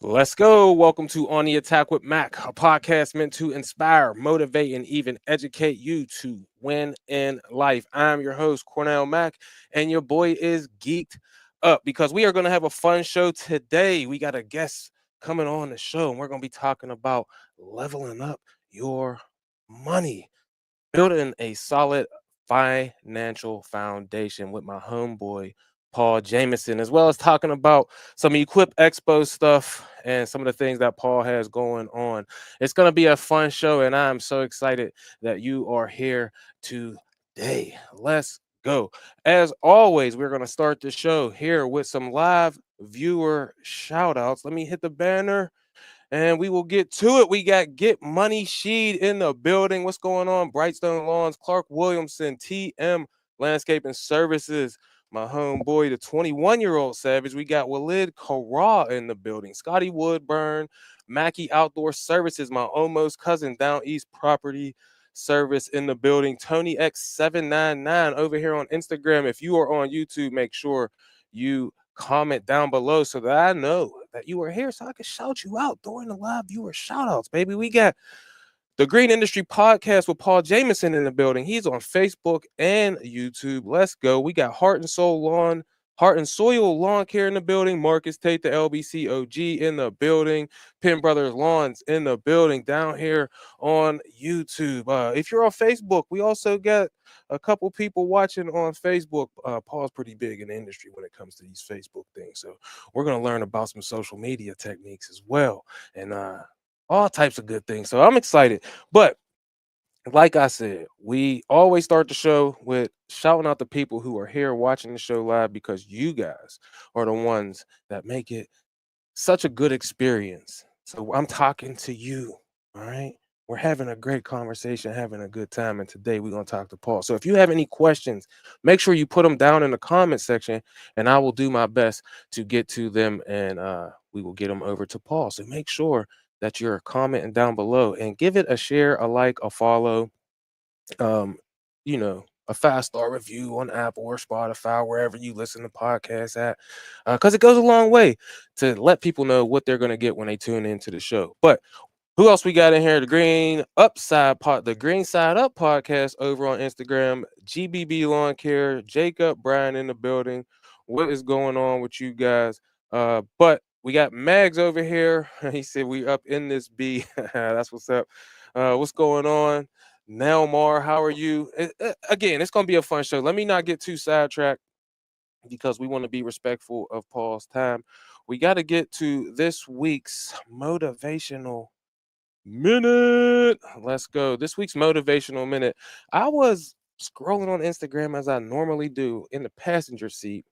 Let's go. Welcome to On the Attack with Mac, a podcast meant to inspire, motivate, and even educate you to win in life. I'm your host, Cornell Mack, and your boy is geeked up because we are going to have a fun show today. We got a guest coming on the show, and we're going to be talking about leveling up your money, building a solid financial foundation with my homeboy Paul Jameson, as well as talking about some Equip Expo stuff and some of the things that Paul has going on. It's going to be a fun show, and I'm so excited that you are here today. Let's go. As always, we're going to start the show here with some live viewer shout outs. Let me hit the banner and we will get to it. We got Get Money Sheed in the building. What's going on? Brightstone Lawns, Clark Williamson, TM Landscaping Services, my homeboy, the 21-year-old Savage. We got Walid Kara in the building. Scotty Woodburn, Mackey Outdoor Services, my almost cousin, Down East Property Service in the building. Tony X799 over here on Instagram. If you are on YouTube, make sure you comment down below so that I know that you are here so I can shout you out during the live viewer shout outs, baby. We got the Green Industry Podcast with Paul Jameson in the building. He's on Facebook and YouTube. Let's go. We got Heart and Soil Lawn Care in the building. Marcus Tate, the LBC OG in the building. Penn Brothers Lawns in the building down here on YouTube. If you're on Facebook, we also got a couple people watching on Facebook. Paul's pretty big in the industry when it comes to these Facebook things. So we're going to learn about some social media techniques as well. And all types of good things. So I'm excited. But like I said, we always start the show with shouting out the people who are here watching the show live because you guys are the ones that make it such a good experience. So I'm talking to you. All right. We're having a great conversation, having a good time. And today we're going to talk to Paul. So if you have any questions, make sure you put them down in the comment section and I will do my best to get to them and we will get them over to Paul. So make sure that you're commenting down below and give it a share, a like, a follow, um, a 5-star review on Apple or Spotify, wherever you listen to podcasts at, because it goes a long way to let people know what they're going to get when they tune into the show. But who else we got in here? The Green Side Up podcast over on Instagram. GBB Lawn Care, Jacob Bryan in the building. What is going on with you guys? But we got Mags over here. He said we up in this B. That's what's up. What's going on? Nelmar, how are you? Again, it's gonna be a fun show. Let me not get too sidetracked because we want to be respectful of Paul's time. We got to get to this week's motivational minute. Let's go. This week's motivational minute. I was scrolling on Instagram as I normally do in the passenger seat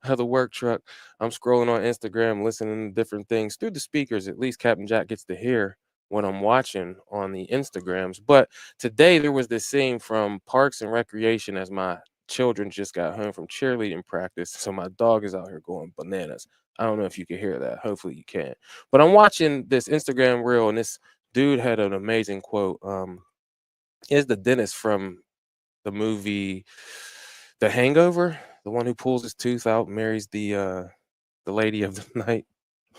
of the work truck. I'm scrolling on Instagram, listening to different things through the speakers. At least Captain Jack gets to hear what I'm watching on the Instagrams. But today there was this scene from Parks and Recreation as my children just got home from cheerleading practice. So my dog is out here going bananas. I don't know if you can hear that. Hopefully you can. But I'm watching this Instagram reel and this dude had an amazing quote. Is the dentist from the movie The Hangover, the one who pulls his tooth out, marries the lady of the night.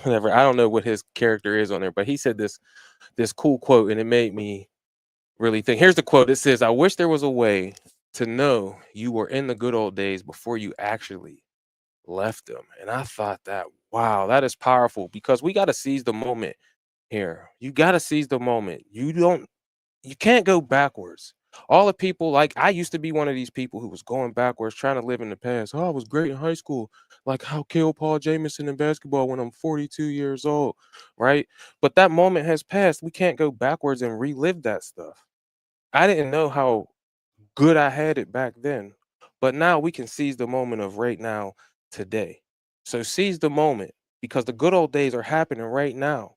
Whatever. I don't know what his character is on there, but he said this cool quote and it made me really think. Here's the quote. It says, "I wish there was a way to know you were in the good old days before you actually left them." And I thought that, wow, that is powerful because we got to seize the moment here. You got to seize the moment. You can't go backwards. All the people, like I used to be one of these people who was going backwards, trying to live in the past. Oh, I was great in high school. Like how kill Paul Jameson in basketball when I'm 42 years old, right? But that moment has passed. We can't go backwards and relive that stuff. I didn't know how good I had it back then, but now we can seize the moment of right now, today. So seize the moment because the good old days are happening right now.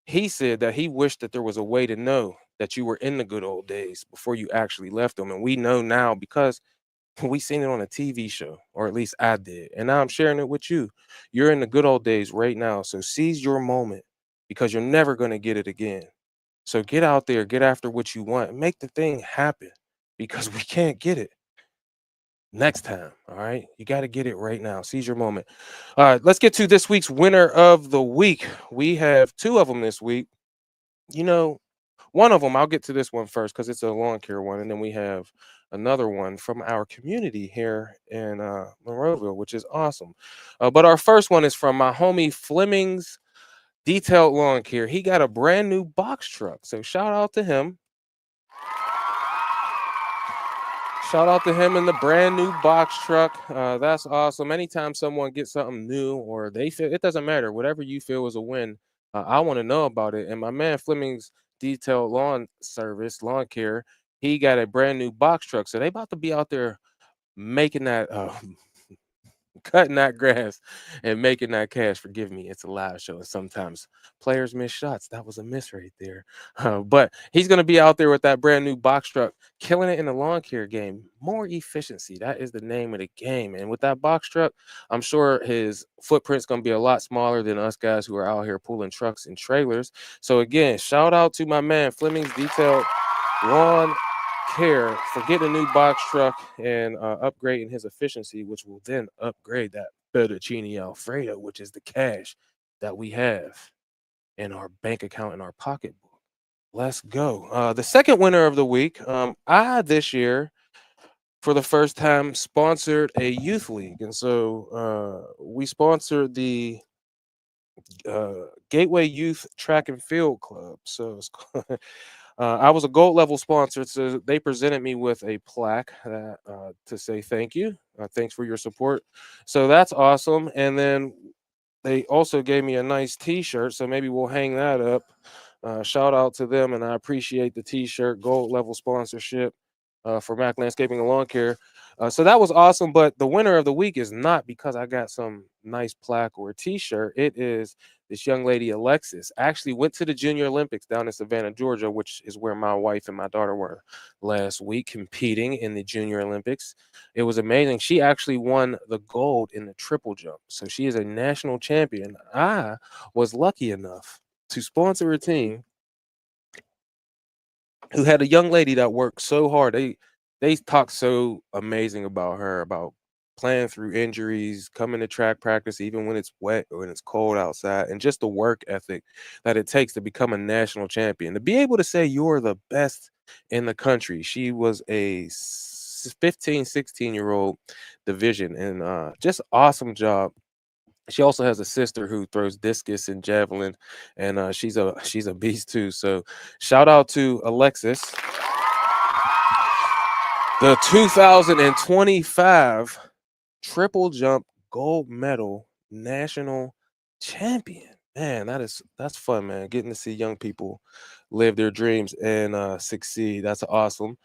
He said that he wished that there was a way to know that you were in the good old days before you actually left them. And we know now because we seen it on a TV show, or at least I did. And now I'm sharing it with you. You're in the good old days right now. So seize your moment because you're never going to get it again. So get out there, get after what you want, and make the thing happen because we can't get it. next time. All right. You got to get it right now. Seize your moment. All right. Let's get to this week's winner of the week. We have two of them this week. You know, one of them, I'll get to this one first because it's a lawn care one. And then we have another one from our community here in Monroeville, which is awesome. But our first one is from my homie Fleming's Detailed Lawn Care. He got a brand new box truck. So shout out to him. Shout out to him in the brand new box truck. That's awesome. Anytime someone gets something new or they feel, it doesn't matter, whatever you feel is a win, I want to know about it. And my man Fleming's Detailed Lawn Care, he got a brand new box truck. So they about to be out there making that cutting that grass and making that cash. Forgive me, it's a live show, and sometimes players miss shots. That was a miss right there. But he's going to be out there with that brand new box truck, killing it in the lawn care game. More efficiency. That is the name of the game. And with that box truck, I'm sure his footprint's going to be a lot smaller than us guys who are out here pulling trucks and trailers. So again, shout out to my man Fleming's Detailed Lawn Care for getting a new box truck and upgrading his efficiency, which will then upgrade that fettuccine alfredo, which is the cash that we have in our bank account in our pocketbook. Let's go. The second winner of the week, I this year for the first time sponsored a youth league, and so we sponsored the Gateway Youth Track and Field Club. So it's I was a gold level sponsor, so they presented me with a plaque to say thank you. Thanks for your support. So that's awesome. And then they also gave me a nice T-shirt, so maybe we'll hang that up. Shout out to them, and I appreciate the T-shirt gold level sponsorship for Mac Landscaping and Lawn Care. So that was awesome. But the winner of the week is not because I got some nice plaque or a T-shirt. It is this young lady, Alexis. Actually went to the Junior Olympics down in Savannah, Georgia, which is where my wife and my daughter were last week competing in the Junior Olympics. It was amazing. She actually won the gold in the triple jump. So she is a national champion. I was lucky enough to sponsor a team who had a young lady that worked so hard. They talked so amazing about her, about playing through injuries, coming to track practice even when it's wet or when it's cold outside, and just the work ethic that it takes to become a national champion. To be able to say you're the best in the country. She was a 15, 16-year-old division, and just awesome job. She also has a sister who throws discus and javelin, and she's a beast too. So shout out to Alexis, the 2025 triple jump gold medal national champion. Man, that's fun, man. Getting to see young people live their dreams and succeed. That's awesome.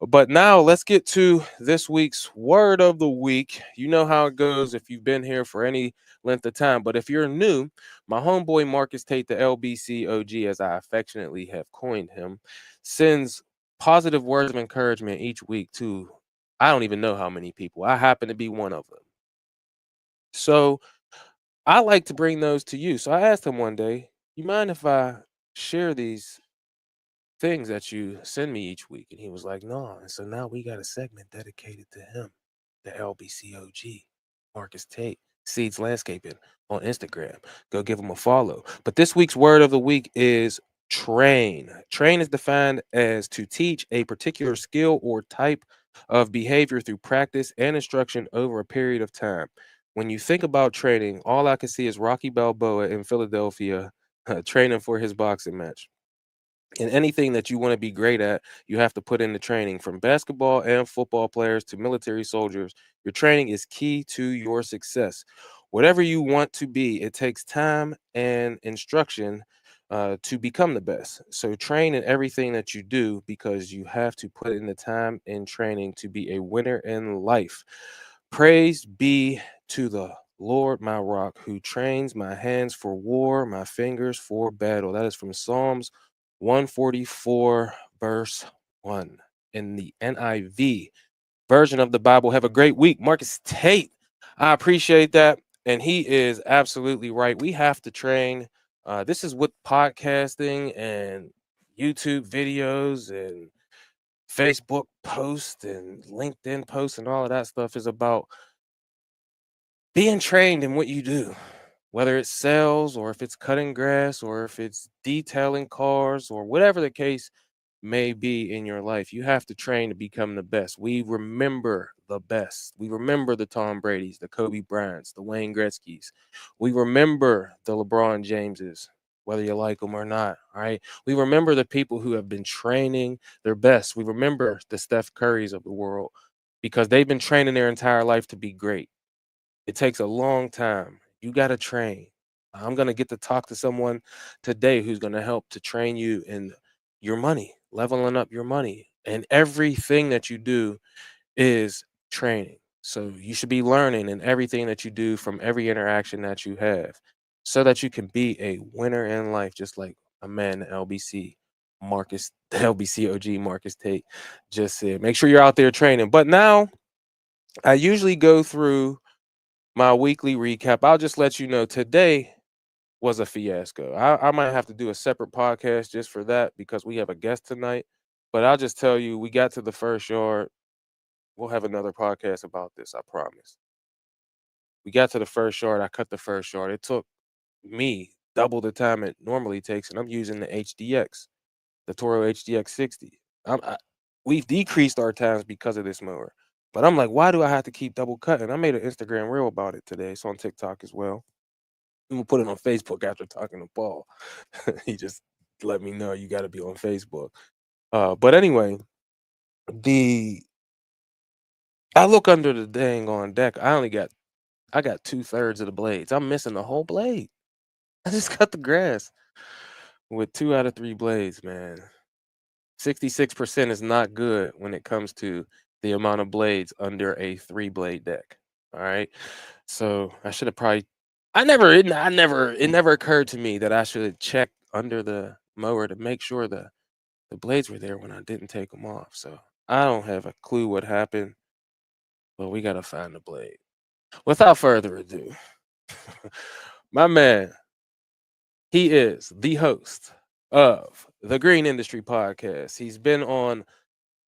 But now let's get to this week's word of the week. You know how it goes if you've been here for any length of time. But if you're new, my homeboy Marcus Tate, the LBC OG, as I affectionately have coined him, sends positive words of encouragement each week to I don't even know how many people. I happen to be one of them. So I like to bring those to you. So I asked him one day, you mind if I share these things that you send me each week? And he was like, no. And so now we got a segment dedicated to him, the LBCOG, Marcus Tate, Seeds Landscaping on Instagram. Go give him a follow. But this week's word of the week is train. Train is defined as to teach a particular skill or type of behavior through practice and instruction over a period of time. When you think about training, all I can see is Rocky Balboa in Philadelphia training for his boxing match. And anything that you want to be great at, you have to put in the training. From basketball and football players to military soldiers, your training is key to your success. Whatever you want to be, it takes time and instruction to become the best. So train in everything that you do because you have to put in the time and training to be a winner in life. Praise be to the Lord, my rock, who trains my hands for war, my fingers for battle. That is from Psalms 144, verse 1 in the NIV version of the Bible. Have a great week. Marcus Tate, I appreciate that. And he is absolutely right. We have to train. This is with podcasting and YouTube videos and Facebook posts and LinkedIn posts and all of that stuff is about being trained in what you do, whether it's sales or if it's cutting grass or if it's detailing cars or whatever the case may be in your life. You have to train to become the best. We remember the best. We remember the Tom Brady's, the Kobe Bryant's, the Wayne Gretzky's. We remember the LeBron Jameses, whether you like them or not. All right. We remember the people who have been training their best. We remember the Steph Currys of the world because they've been training their entire life to be great. It takes a long time. You got to train. I'm going to get to talk to someone today who's going to help to train you in your money, leveling up your money. And everything that you do is training. So you should be learning in everything that you do from every interaction that you have so that you can be a winner in life, just like a man, LBC Marcus, the LBC OG Marcus Tate just said. Make sure you're out there training. But now I usually go through my weekly recap. I'll just let you know today was a fiasco. I might have to do a separate podcast just for that because we have a guest tonight. But I'll just tell you, we got to the first yard. We'll have another podcast about this, I promise. We got to the first yard. I cut the first yard. It took me double the time it normally takes, and I'm using the HDX, the Toro HDX 60. We've decreased our times because of this mower. But I'm like, why do I have to keep double cutting? I made an Instagram reel about it today. It's on TikTok as well. I'm gonna put it on Facebook after talking to Paul. He just let me know you got to be on Facebook. But anyway, the I look under the dang on deck. I got 2/3 of the blades. I'm missing the whole blade. I just cut the grass with 2 out of 3 blades, man. 66% is not good when it comes to the amount of blades under a 3 blade deck. All right. So I should have probably it never occurred to me that I should check under the mower to make sure the blades were there when I didn't take them off. So I don't have a clue what happened, but we gotta find the blade. Without further ado, my man, he is the host of the Green Industry Podcast. He's been on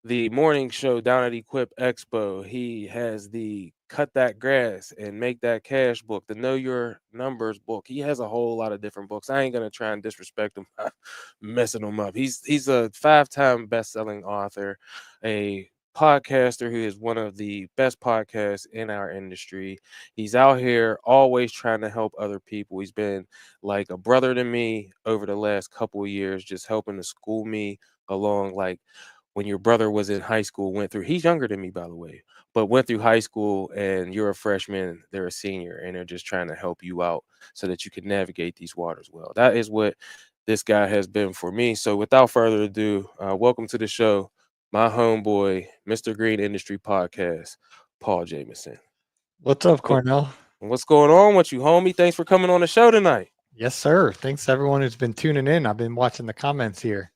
the morning show down at Equip Expo. He has the Cut That Grass and Make That Cash book, the Know Your Numbers book. He has a whole lot of different books. I ain't gonna try and disrespect him, messing him up. He's a 5-time best-selling author, a podcaster who is one of the best podcasts in our industry. He's out here always trying to help other people. He's been like a brother to me over the last couple of years, just helping to school me along like when your brother was in high school, went through, he's younger than me, by the way, but went through high school and you're a freshman, they're a senior, and they're just trying to help you out so that you can navigate these waters well. That is what this guy has been for me. So without further ado, welcome to the show, my homeboy, Mr. Green Industry Podcast, Paul Jameson. What's up, What, Cornell? what's going on with you, homie? Thanks for coming on the show tonight. Yes, sir. Thanks everyone who's been tuning in. I've been watching the comments here.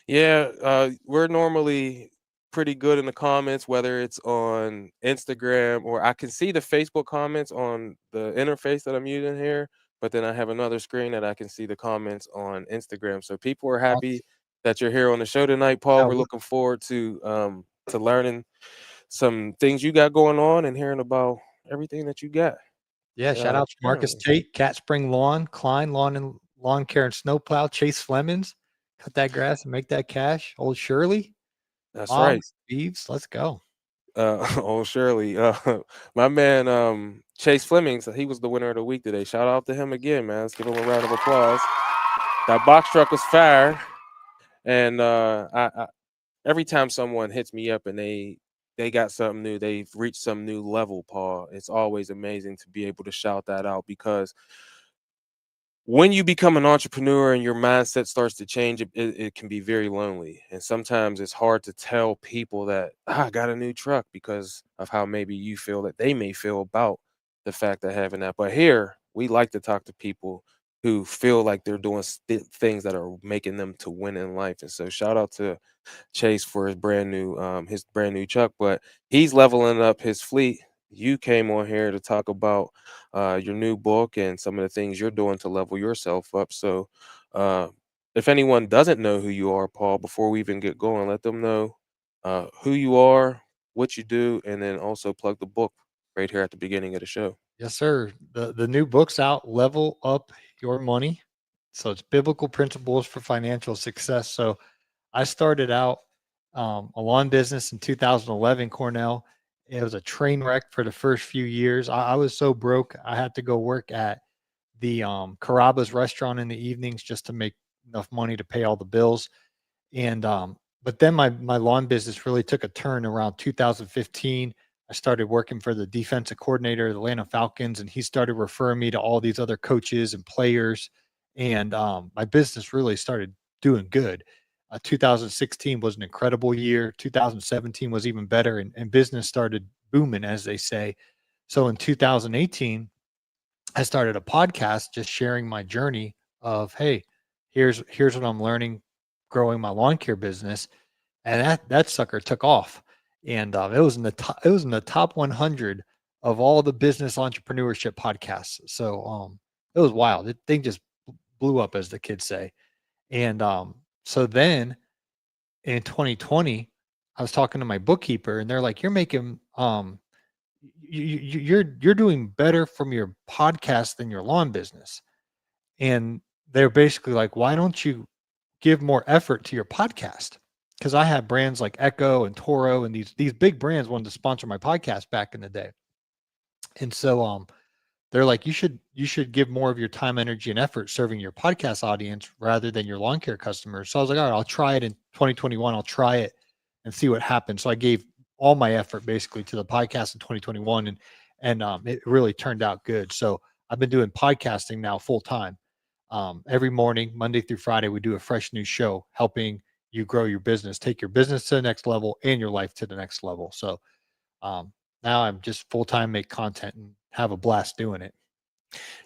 Yeah, we're normally pretty good in the comments, whether it's on Instagram or I can see the Facebook comments on the interface that I'm using here, but then I have another screen that I can see the comments on Instagram. So people are happy Awesome. that you're here on the show tonight, Paul. Yeah, We're looking forward to learning some things you got going on and hearing about everything that you got yeah. Shout out to Marcus currently. Tate, Cat Spring Lawn, Klein Lawn and Lawn Care and Snowplow, Chase Flemings, Cut That Grass and Make That Cash, Old Shirley, That's right. Bob's, Beeves. Let's go. Oh Shirley, my man, Chase Flemings, he was the winner of the week today. Shout out to him again, man. Let's give him a round of applause. That box truck was fire, and every time someone hits me up and they got something new, they've reached some new level, Paul. It's always amazing to be able to shout that out because when you become an entrepreneur and your mindset starts to change, it can be very lonely. And sometimes it's hard to tell people that I got a new truck because of how maybe you feel that they may feel about the fact of having that. But here, we like to talk to people who feel like they're doing things that are making them to win in life. And so, shout out to Chase for his brand new truck, but he's leveling up his fleet. You came on here to talk about your new book and some of the things you're doing to level yourself up. So, uh, if anyone doesn't know who you are, Paul, before we even get going, let them know. who you are, what you do, and then also plug the book right here at the beginning of the show. Yes, sir. The new book's out, Level Up Your Money. So it's biblical principles for financial success. So I started out a lawn business in 2011, Cornell. It was a train wreck for the first few years. I was so broke, I had to go work at the Carrabba's restaurant in the evenings just to make enough money to pay all the bills. And but then my lawn business really took a turn around 2015. I started working for the defensive coordinator of the Atlanta Falcons, and he started referring me to all these other coaches and players. And my business really started doing good. 2016 was an incredible year. 2017 was even better, and business started booming, as they say. So in 2018, I started a podcast just sharing my journey of, hey, here's what I'm learning growing my lawn care business, and that sucker took off, and it was in the top 100 of all the business entrepreneurship podcasts. So it was wild. It thing just blew up, as the kids say. And so then in 2020, I was talking to my bookkeeper, and they're like, "You're making you're doing better from your podcast than your lawn business." And they're basically like, "Why don't you give more effort to your podcast?" Because I had brands like Echo and Toro, and these big brands wanted to sponsor my podcast back in the day. And so they're like, you should give more of your time, energy, and effort serving your podcast audience rather than your lawn care customers. So I was like, all right, I'll try it in 2021. I'll try it and see what happens. So I gave all my effort basically to the podcast in 2021, and it really turned out good. So I've been doing podcasting now full time. Every morning, Monday through Friday, we do a fresh new show helping you grow your business, take your business to the next level and your life to the next level. So um, now I'm just full time, make content and have a blast doing it.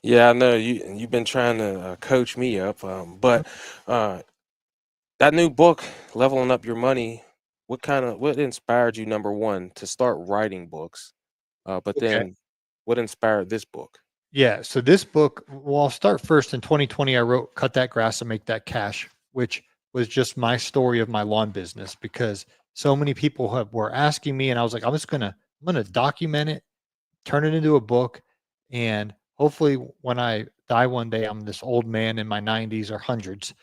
Yeah, I know you've been trying to coach me up, but uh, that new book, Leveling Up Your Money, what inspired you, number one, to start writing books? But Okay. then what inspired this book? Yeah. So this book, well, I'll start first. In 2020, I wrote Cut That Grass and Make That Cash, which was just my story of my lawn business because so many people were asking me, and I was like, I'm gonna document it, turn it into a book, and hopefully when I die one day, I'm this old man in my 90s or hundreds.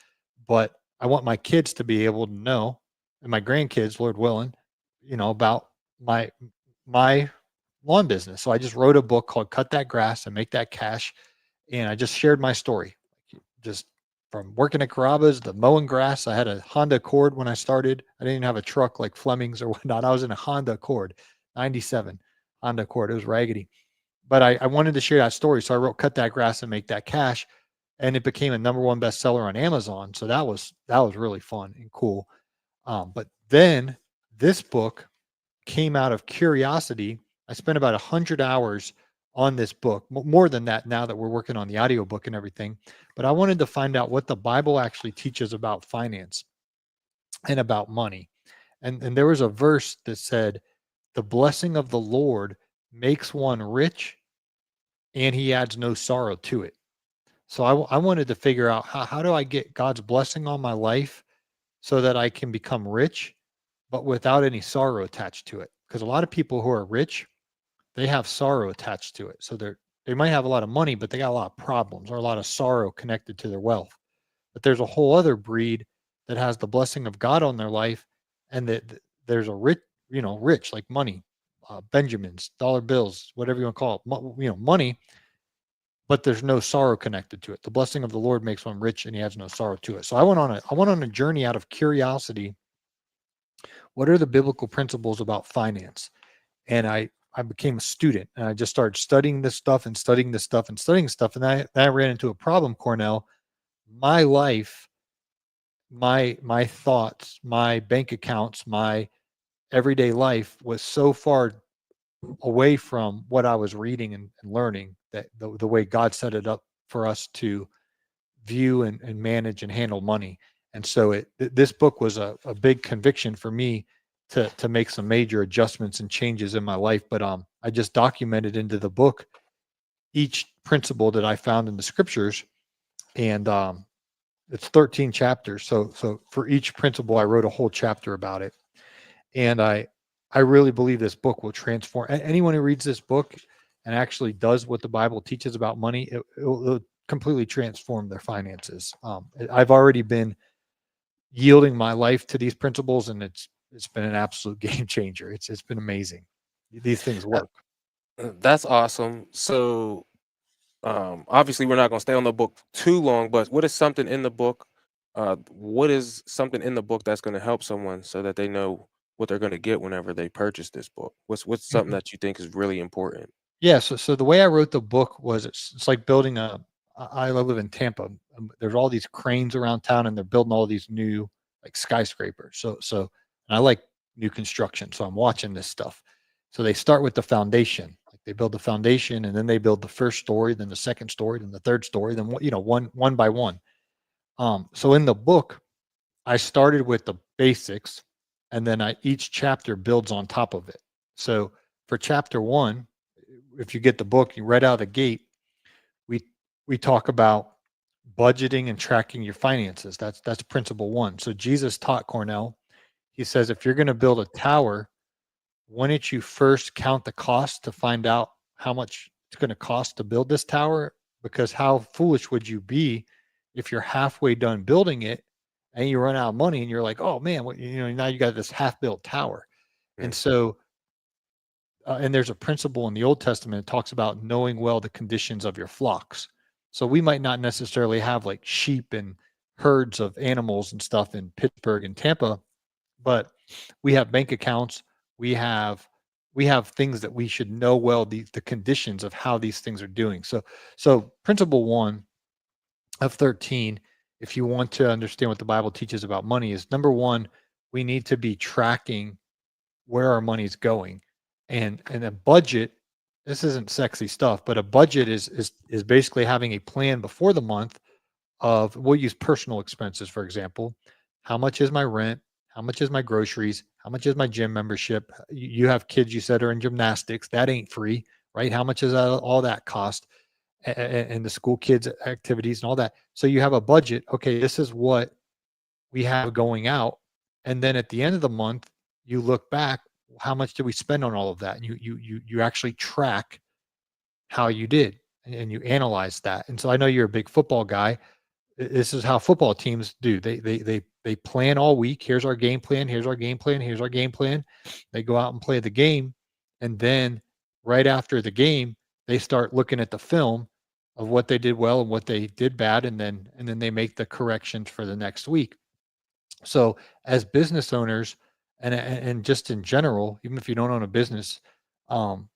But I want my kids to be able to know, and my grandkids, Lord willing, about my my lawn business. So I just wrote a book called Cut That Grass and Make That Cash. And I just shared my story. Just from working at Carrabba's, the mowing grass. I had a Honda Accord when I started. I didn't even have a truck like Fleming's or whatnot. I was in a Honda Accord, 97 Honda Accord. It was raggedy. But I wanted to share that story. So I wrote Cut That Grass and Make That Cash. And it became a number one bestseller on Amazon. So that was really fun and cool. But then this book came out of curiosity. I spent about 100 hours on this book, more than that now that we're working on the audiobook and everything. But I wanted to find out what the Bible actually teaches about finance and about money. And there was a verse that said, the blessing of the Lord makes one rich and he adds no sorrow to it. So I wanted to figure out how do I get God's blessing on my life so that I can become rich, but without any sorrow attached to it. Because a lot of people who are rich, they have sorrow attached to it. So they might have a lot of money, but they got a lot of problems or a lot of sorrow connected to their wealth. But there's a whole other breed that has the blessing of God on their life, and that there's a rich, rich like money, Benjamins, dollar bills, whatever you want to call it, money. But there's no sorrow connected to it. The blessing of the Lord makes one rich, and He has no sorrow to it. So I went on a journey out of curiosity. What are the biblical principles about finance? And I became a student, and I just started studying this stuff and studying this stuff and studying stuff. And I ran into a problem, Cornell. My life, my thoughts, my bank accounts, my everyday life was so far away from what I was reading and learning, that the way God set it up for us to view and manage and handle money. And so this book was a big conviction for me to make some major adjustments and changes in my life. But I just documented into the book each principle that I found in the scriptures, and it's 13 chapters. So for each principle, I wrote a whole chapter about it. And I really believe this book will transform anyone who reads this book and actually does what the Bible teaches about money. It'll completely transform their finances. I've already been yielding my life to these principles, and it's been an absolute game changer. It's been amazing. These things Uh, work. That's awesome. So, obviously, we're not going to stay on the book too long, but what is something in the book? What is something in the book that's going to help someone so that they know what they're going to get whenever they purchase this book? What's something Mhm. that you think is really important? Yeah. So the way I wrote the book was it's like building a. I live in Tampa. There's all these cranes around town, and they're building all these new like skyscrapers. So and I like new construction, so I'm watching this stuff. So they start with the foundation. Like they build the foundation, and then they build the first story, then the second story, then the third story, then one by one. So in the book, I started with the basics, and then each chapter builds on top of it. So for chapter one, if you get the book, you right out of the gate, we we talk about budgeting and tracking your finances. That's principle one. So Jesus taught Cornell. He says if you're going to build a tower, why don't you first count the cost to find out how much it's going to cost to build this tower? Because how foolish would you be if you're halfway done building it and you run out of money and you're like, oh man, now you got this half built tower. And Mm, so, and there's a principle in the Old Testament that talks about knowing well the conditions of your flocks. So we might not necessarily have like sheep and herds of animals and stuff in Pittsburgh and Tampa, but we have bank accounts. We have we have things that we should know well the conditions of how these things are doing. So principle one of 13, if you want to understand what the Bible teaches about money, is number one, we need to be tracking where our money's going. And a budget, this isn't sexy stuff, but a budget is basically having a plan before the month of we'll use personal expenses, for example. How much is my rent? How much is my groceries? How much is my gym membership? You have kids you said are in gymnastics. That ain't free, right? How much is all that cost? And the school kids activities and all that. So you have a budget. Okay, this is what we have going out. And then at the end of the month, you look back, how much did we spend on all of that? And you actually track how you did and you analyze that. And so I know you're a big football guy. This is how football teams do. They plan all week. Here's our game plan. Here's our game plan. Here's our game plan. They go out and play the game, and then right after the game, they start looking at the film of what they did well and what they did bad, and then they make the corrections for the next week. So as business owners and just in general, even if you don't own a business, um,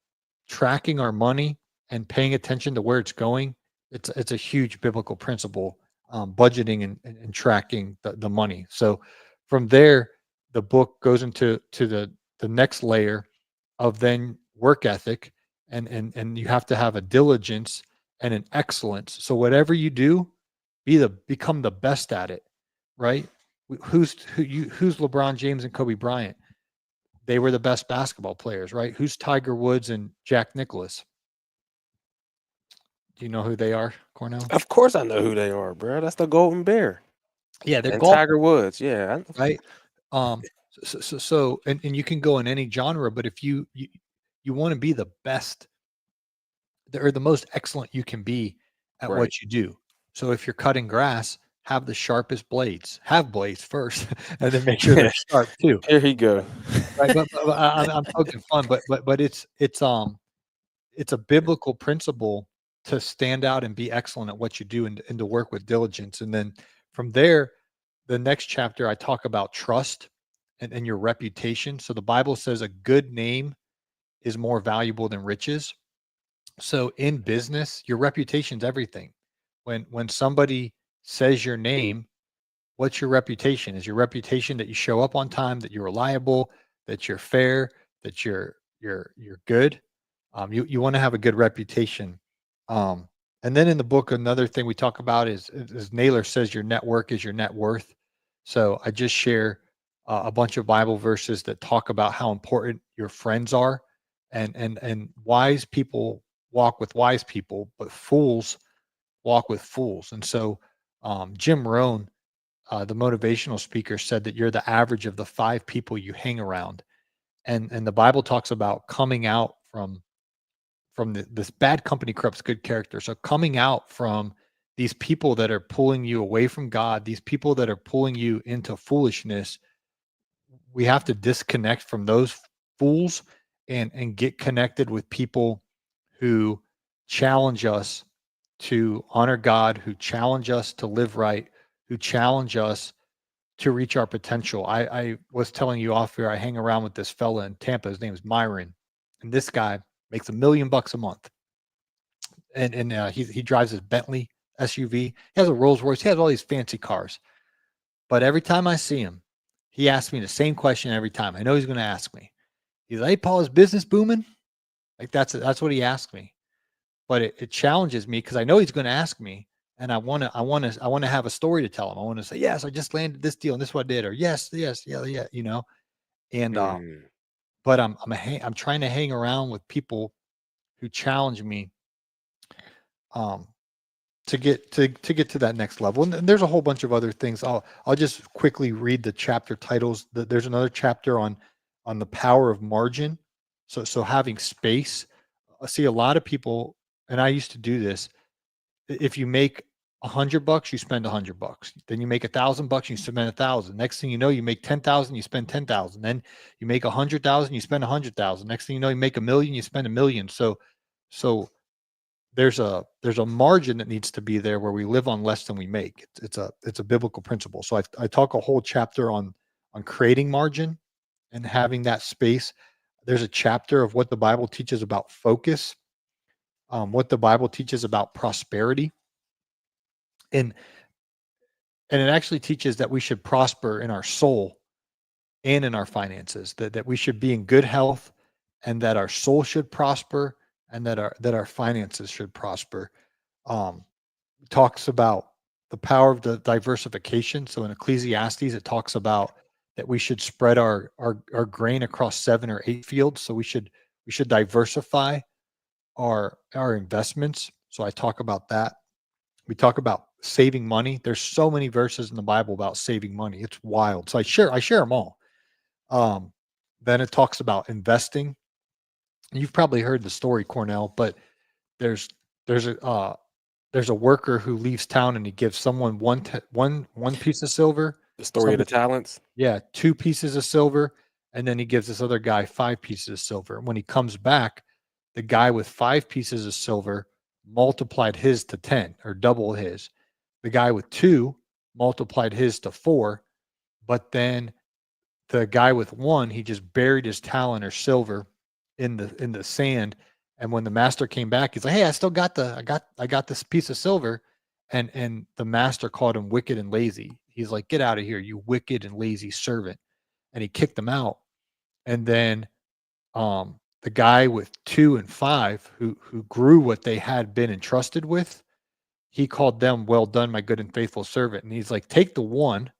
tracking our money and paying attention to where it's going, it's a huge biblical principle, budgeting and tracking the money. So from there, the book goes into the next layer of then work ethic, and you have to have a diligence and an excellence. So whatever you do, become the best at it, right? Who's LeBron James and Kobe Bryant? They were the best basketball players, right? Who's Tiger Woods and Jack Nicklaus? Do you know who they are, Cornell? Of course, I know who they are, bro. That's the Golden Bear Yeah, they're and golfers, Tiger Woods. Yeah, right? Um, and you can go in any genre, but if you want to be the best or the most excellent you can be at right. what you do. So if you're cutting grass, have the sharpest blades. Have blades first, and then make sure they're sharp too, Here he go. right? But I'm poking fun, but it's a biblical principle to stand out and be excellent at what you do and to work with diligence. And then from there, the next chapter, I talk about trust and your reputation. So the Bible says a good name is more valuable than riches. So in business, your reputation's everything. When somebody says your name, what's your reputation? Is your reputation that you show up on time, that you're reliable, that you're fair, that you're good? You want to have a good reputation. And then in the book, another thing we talk about is, as Naylor says, your network is your net worth. So I just share a bunch of Bible verses that talk about how important your friends are, and wise people walk with wise people, but fools walk with fools. And so Jim Rohn the motivational speaker said that you're the average of the 5 people you hang around, and the Bible talks about coming out from this bad company corrupts good character. So coming out from these people that are pulling you away from God, these people that are pulling you into foolishness, we have to disconnect from those fools and get connected with people who challenge us to honor God, who challenge us to live right, who challenge us to reach our potential. I was telling you off here, I hang around with this fella in Tampa. His name is Myron. And this guy makes $1 million a month. And he drives his Bentley SUV. He has a Rolls Royce. He has all these fancy cars. But every time I see him, he asks me the same question every time. I know he's going to ask me. He's like, "Hey, Paul, is business booming?" Like that's what he asked me. But it challenges me because I know he's going to ask me, and I want to have a story to tell him. I want to say, "Yes, I just landed this deal, and this is what I did," or "Yes, yes, yeah, yeah," you know. And Mm. but I'm trying to hang around with people who challenge me um to get to that next level. And there's a whole bunch of other things. I'll just quickly read the chapter titles. There's another chapter on the power of margin. So having space. I see a lot of people, and I used to do this. If you make $100, you spend $100. Then you make $1,000, you spend 1,000. Next thing you know, you make 10,000, you spend 10,000. Then you make 100,000, you spend 100,000. Next thing you know, you make 1 million, you spend 1 million. So there's a margin that needs to be there where we live on less than we make. It's a biblical principle. So I talk a whole chapter on creating margin and having that space. There's a chapter of what the Bible teaches about focus, what the Bible teaches about prosperity, and and it actually teaches that we should prosper in our soul and in our finances. That we should be in good health, and that our soul should prosper, and that our finances should prosper. Um, Talks about the power of the diversification. So in Ecclesiastes, it talks about that we should spread our grain across 7 or 8 fields. So we should diversify our investments. So I talk about that. We talk about saving money. There's so many verses in the Bible about saving money. It's wild. So I share them all. Um, then it talks about investing. You've probably heard the story, Cornell, but there's there's a there's a worker who leaves town and he gives someone one piece of silver, The story of the somebody, talents. yeah, 2 pieces of silver, and then he gives this other guy 5 pieces of silver. And when he comes back, the guy with 5 pieces of silver multiplied his to 10 or double his. The guy with two multiplied his to four, but then the guy with one, he just buried his talent or silver in the sand. And when the master came back, he's like, "Hey, I still got I got this piece of silver." And the master called him wicked and lazy. He's like, "Get out of here, you wicked and lazy servant." And he kicked him out. And then the guy with 2 and 5 who grew what they had been entrusted with, he called them, "Well done, my good and faithful servant." And he's like, "Take the one."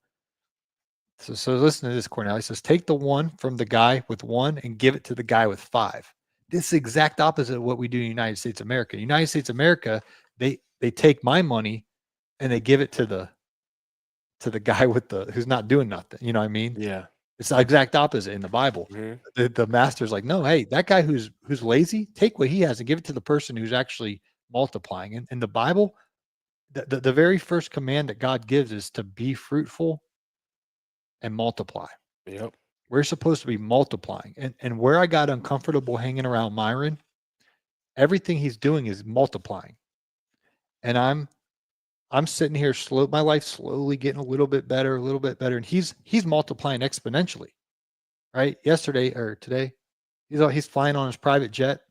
So listen to this, Cornell. He says, "Take the one from the guy with one and give it to the guy with 5." This is the exact opposite of what we do in the United States of America. United States of America, they take my money and they give it to the guy with the who's not doing nothing. You know what I mean? Yeah. It's the exact opposite in the Bible. Mhm. The master's like, "No, hey, that guy who's lazy, take what he has and give it to the person who's actually multiplying." And in the Bible, the very first command that God gives is to be fruitful and multiply. Yep. We're supposed to be multiplying. And where I got uncomfortable hanging around Myron, everything he's doing is multiplying. And I'm sitting here my life slowly getting a little bit better, a little bit better. And he's multiplying exponentially. Right? Yesterday or today, he's flying on his private jet.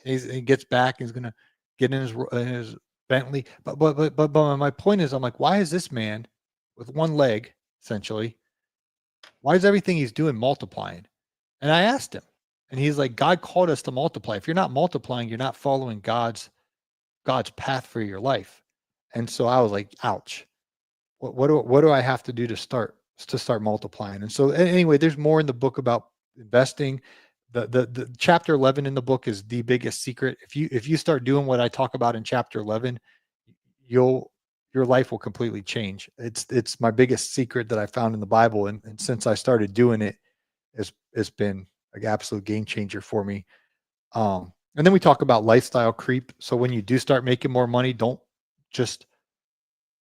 He gets back, he's gonna get in his Bentley. But my point is, I'm like, why is this man with one leg, essentially, why is everything he's doing multiplying? And I asked him, and he's like, God called us to multiply. If you're not multiplying, you're not following God's path for your life. And so I was like, ouch. What do I have to do to start multiplying? And so anyway, there's more in the book about investing. The chapter 11 in the book is the biggest secret. If you start doing what I talk about in chapter 11, you'll your life will completely change. It's my biggest secret that I found in the Bible, and since I started doing it, it's been an absolute game changer for me. And then we talk about lifestyle creep. So when you do start making more money, don't just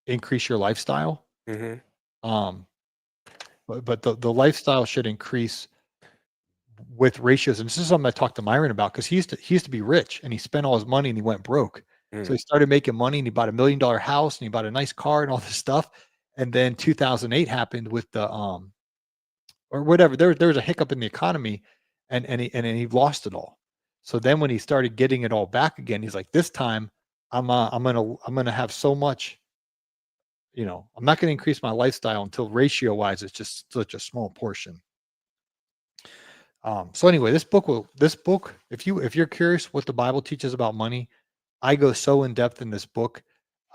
increase your lifestyle. Hmm. Um, but the lifestyle should increase with ratios. And this is something I talked to Myron about because he used to be rich and he spent all his money and he went broke. So Mm. he started making money and he bought $1 million house and he bought a nice car and all this stuff. And then 2008 happened with the or whatever. There was a hiccup in the economy, and he lost it all. So then when he started getting it all back again, he's like, this time I'm gonna have so much. I'm not going to increase my lifestyle until ratio wise, it's just such a small portion. So anyway, this book, if you're curious what the Bible teaches about money, I go so in depth in this book.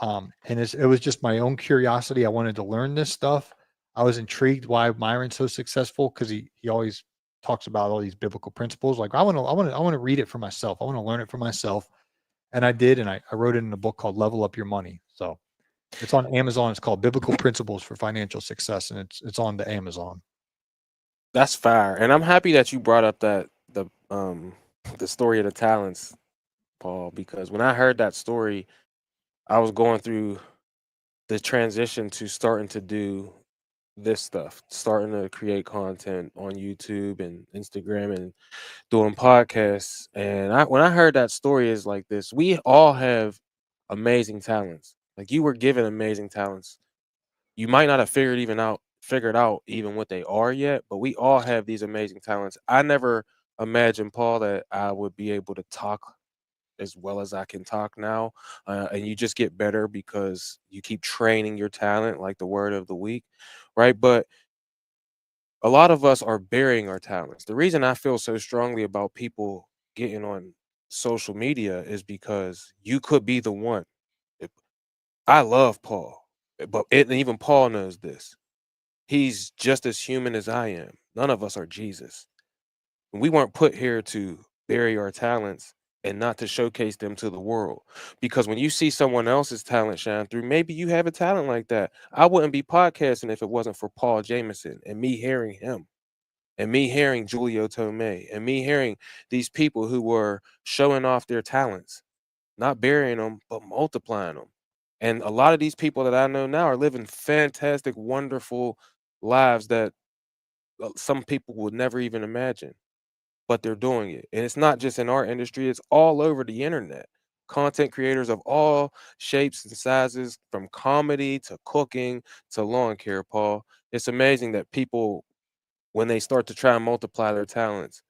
And it was just my own curiosity. I wanted to learn this stuff. I was intrigued why Myron's so successful because he always talks about all these biblical principles. Like I want to read it for myself. I want to learn it for myself. And I did, and I wrote it in a book called Level Up Your Money. So it's on Amazon. It's called Biblical Principles for Financial Success, and it's on the Amazon. That's fire, and I'm happy that you brought up the story of the talents, Paul, because when I heard that story, I was going through the transition to starting to do this stuff, starting to create content on YouTube and Instagram and doing podcasts. And when I heard that story is like this, we all have amazing talents. Like you were given amazing talents. You might not have figured out even what they are yet, but we all have these amazing talents. I never imagined, Paul, that I would be able to talk as well as I can talk now. And you just get better because you keep training your talent, like the word of the week, right? But a lot of us are burying our talents. The reason I feel so strongly about people getting on social media is because you could be the one. If- I love Paul, and even Paul knows this. He's just as human as I am. None of us are Jesus. We weren't put here to bury our talents and not to showcase them to the world. Because when you see someone else's talent shine through, maybe you have a talent like that. I wouldn't be podcasting if it wasn't for Paul Jameson and me hearing him and me hearing Julio Tomei and me hearing these people who were showing off their talents, not burying them, but multiplying them. And a lot of these people that I know now are living fantastic, wonderful lives that some people would never even imagine, but they're doing it. And it's not just in our industry, it's all over the internet. Content creators of all shapes and sizes, from comedy to cooking to lawn care, Paul. It's amazing that people, when they start to try and multiply their talents,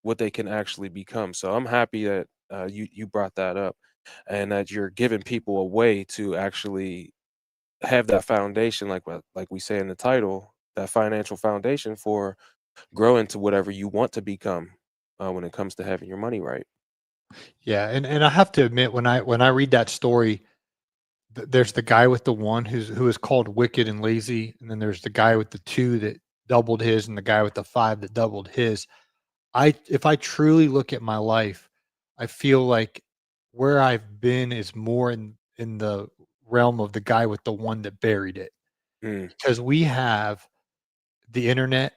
what they can actually become. So I'm happy that you brought that up, and that you're giving people a way to actually have that foundation, like we say in the title, that financial foundation for grow into whatever you want to become when it comes to having your money right. Yeah, and I have to admit when I read that story, there's the guy with the one who is called wicked and lazy, and then there's the guy with the two that doubled his, and the guy with the five that doubled his. If I truly look at my life, I feel like where I've been is more in the realm of the guy with the one that buried it, Mm, because we have the internet,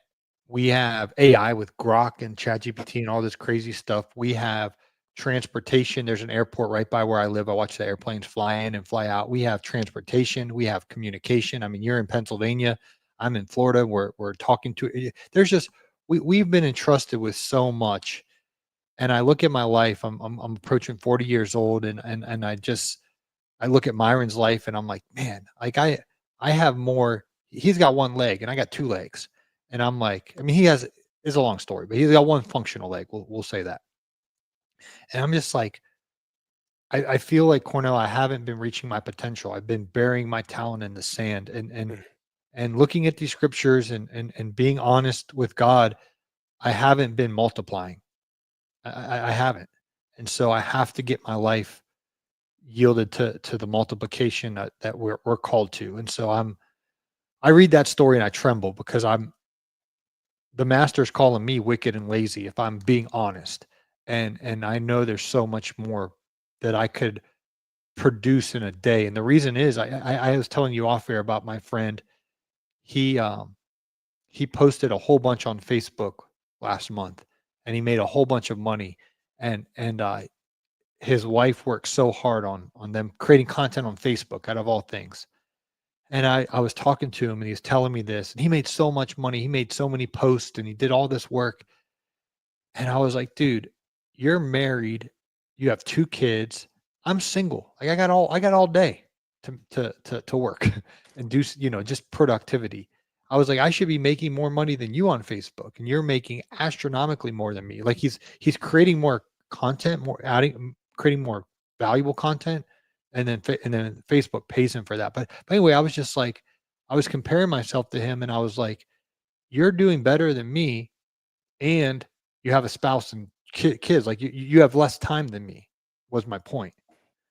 we have AI with Grok and ChatGPT and all this crazy stuff. We have transportation. There's an airport right by where I live. I watch the airplanes fly in and fly out. We have transportation. We have communication. I mean, you're in Pennsylvania. I'm in Florida. We're talking to. There's just we've been entrusted with so much. And I look at my life. I'm approaching 40 years old, and I look at Myron's life and I'm like, man, like I have more. He's got one leg and I got two legs. And I'm like, I mean, he has it's a long story, but he's got one functional leg. We'll say that. And I'm just like, I feel like Cornell, I haven't been reaching my potential. I've been burying my talent in the sand mm. and looking at these scriptures and being honest with God, I haven't been multiplying. I haven't. And so I have to get my life yielded to the multiplication that we're called to. And so I read that story and I tremble because the master's calling me wicked and lazy if I'm being honest. And I know there's so much more that I could produce in a day. And the reason is I was telling you off air about my friend. He he posted a whole bunch on Facebook last month, and he made a whole bunch of money. And his wife worked so hard on them creating content on Facebook out of all things. And I was talking to him and he was telling me this, and he made so much money. He made so many posts and he did all this work. And I was like, dude, you're married, you have 2 kids. I'm single. Like I got all day to work and do, just productivity. I was like, I should be making more money than you on Facebook, and you're making astronomically more than me. Like he's creating more content, more creating more valuable content, and then Facebook pays him for that. But anyway, I was just like, I was comparing myself to him, and I was like, you're doing better than me, and you have a spouse and kids. Like you have less time than me. Was my point.